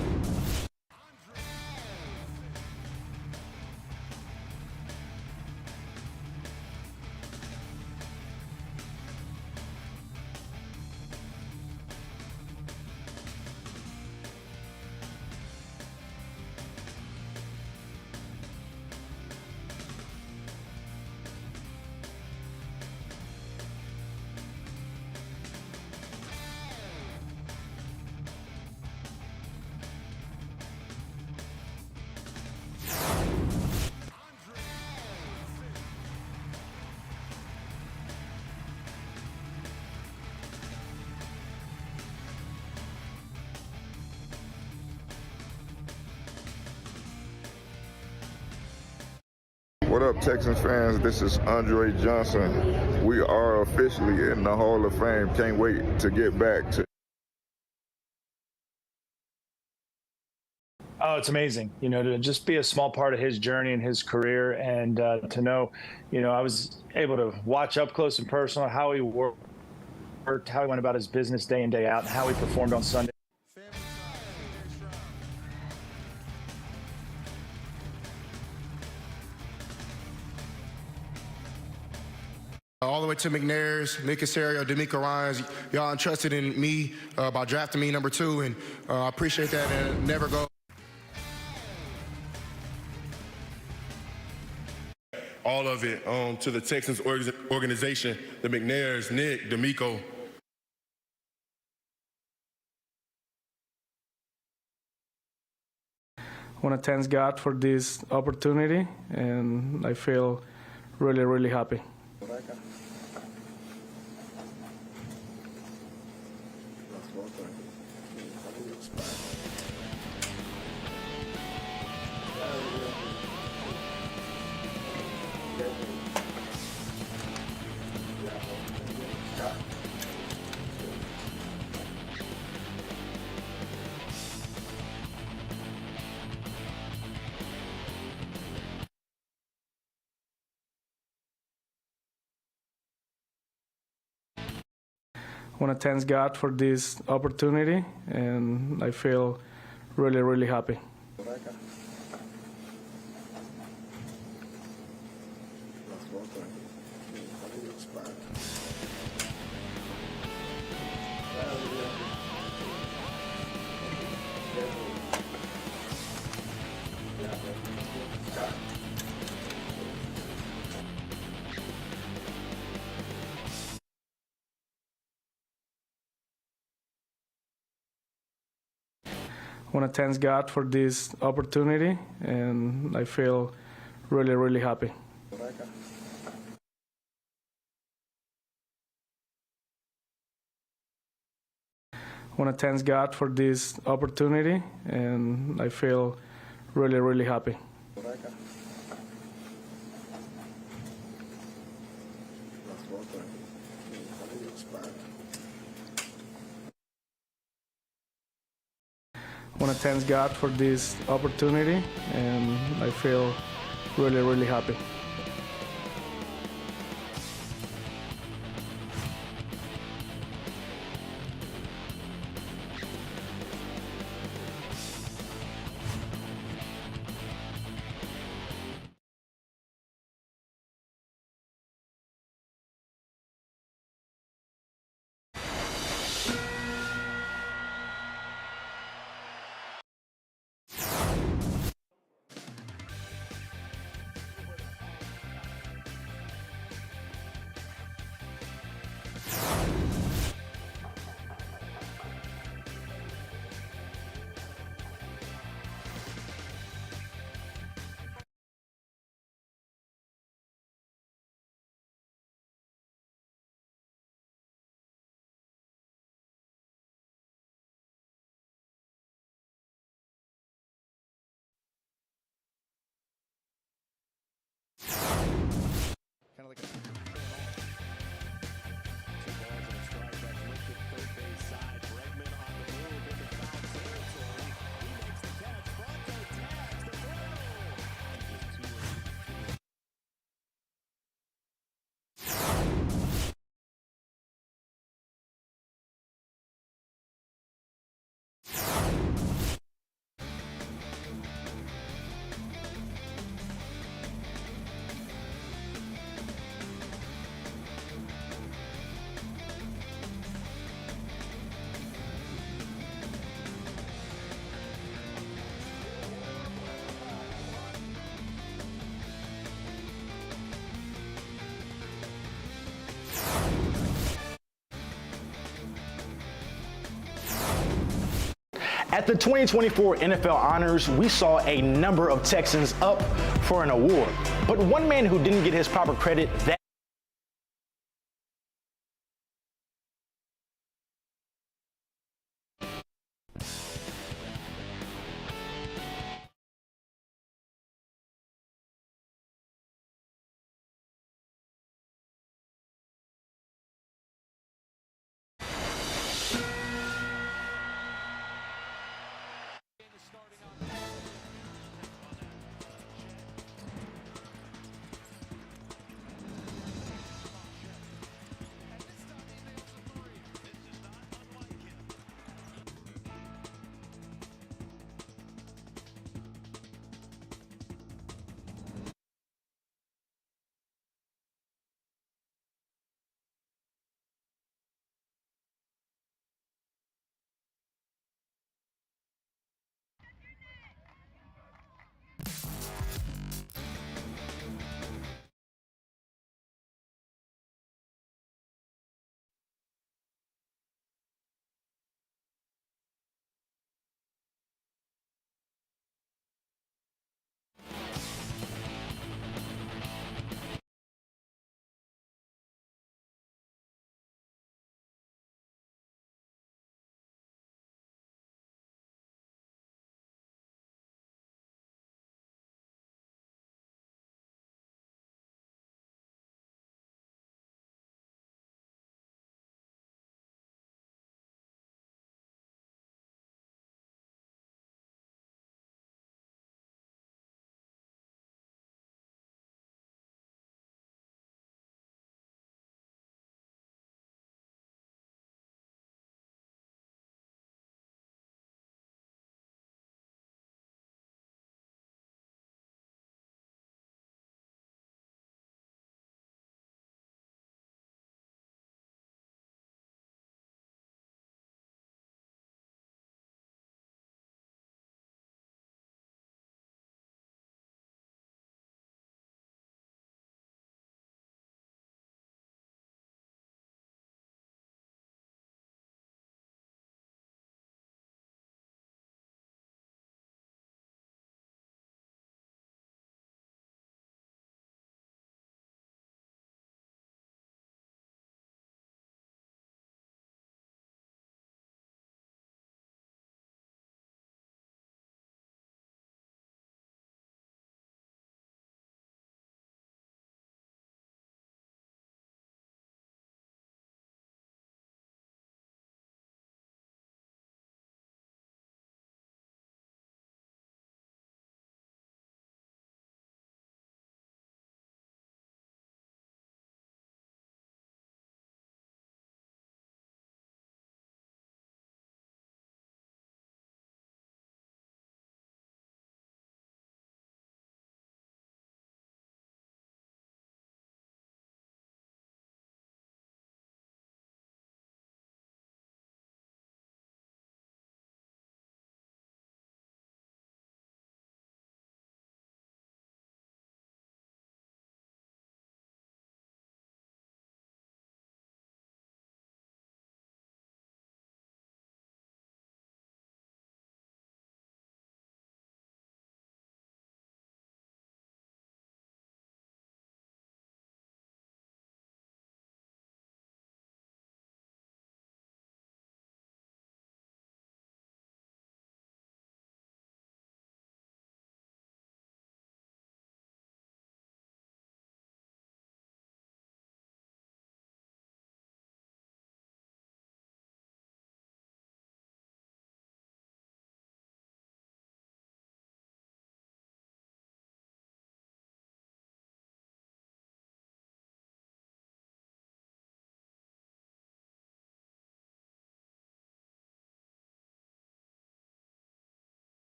What up, Texans fans? This is Andre Johnson. We are officially in the Hall of Fame. Can't wait to get back to. Oh, it's amazing, you know, to just be a small part of his journey and his career, and to know, you know, I was able to watch up close and personal how he worked, how he went about his business day in, day out, and how he performed on Sunday. All the way to McNair's, Nick Casario, D'Amico Ryans, y'all entrusted in me by drafting me number 2, and I appreciate that, and never go. All of it to the Texans organization, the McNairs, Nick, D'Amico. I want to thank God for this opportunity, and I feel really, really happy. I want to thank God for this opportunity, and I feel really, really happy. I want to thank God for this opportunity, and I feel really, really happy. I want to thank God for this opportunity, and I feel really, really happy. I want to thank God for this opportunity, and I feel really, really happy. of like At the 2024 NFL Honors, we saw a number of Texans up for an award. But one man who didn't get his proper credit that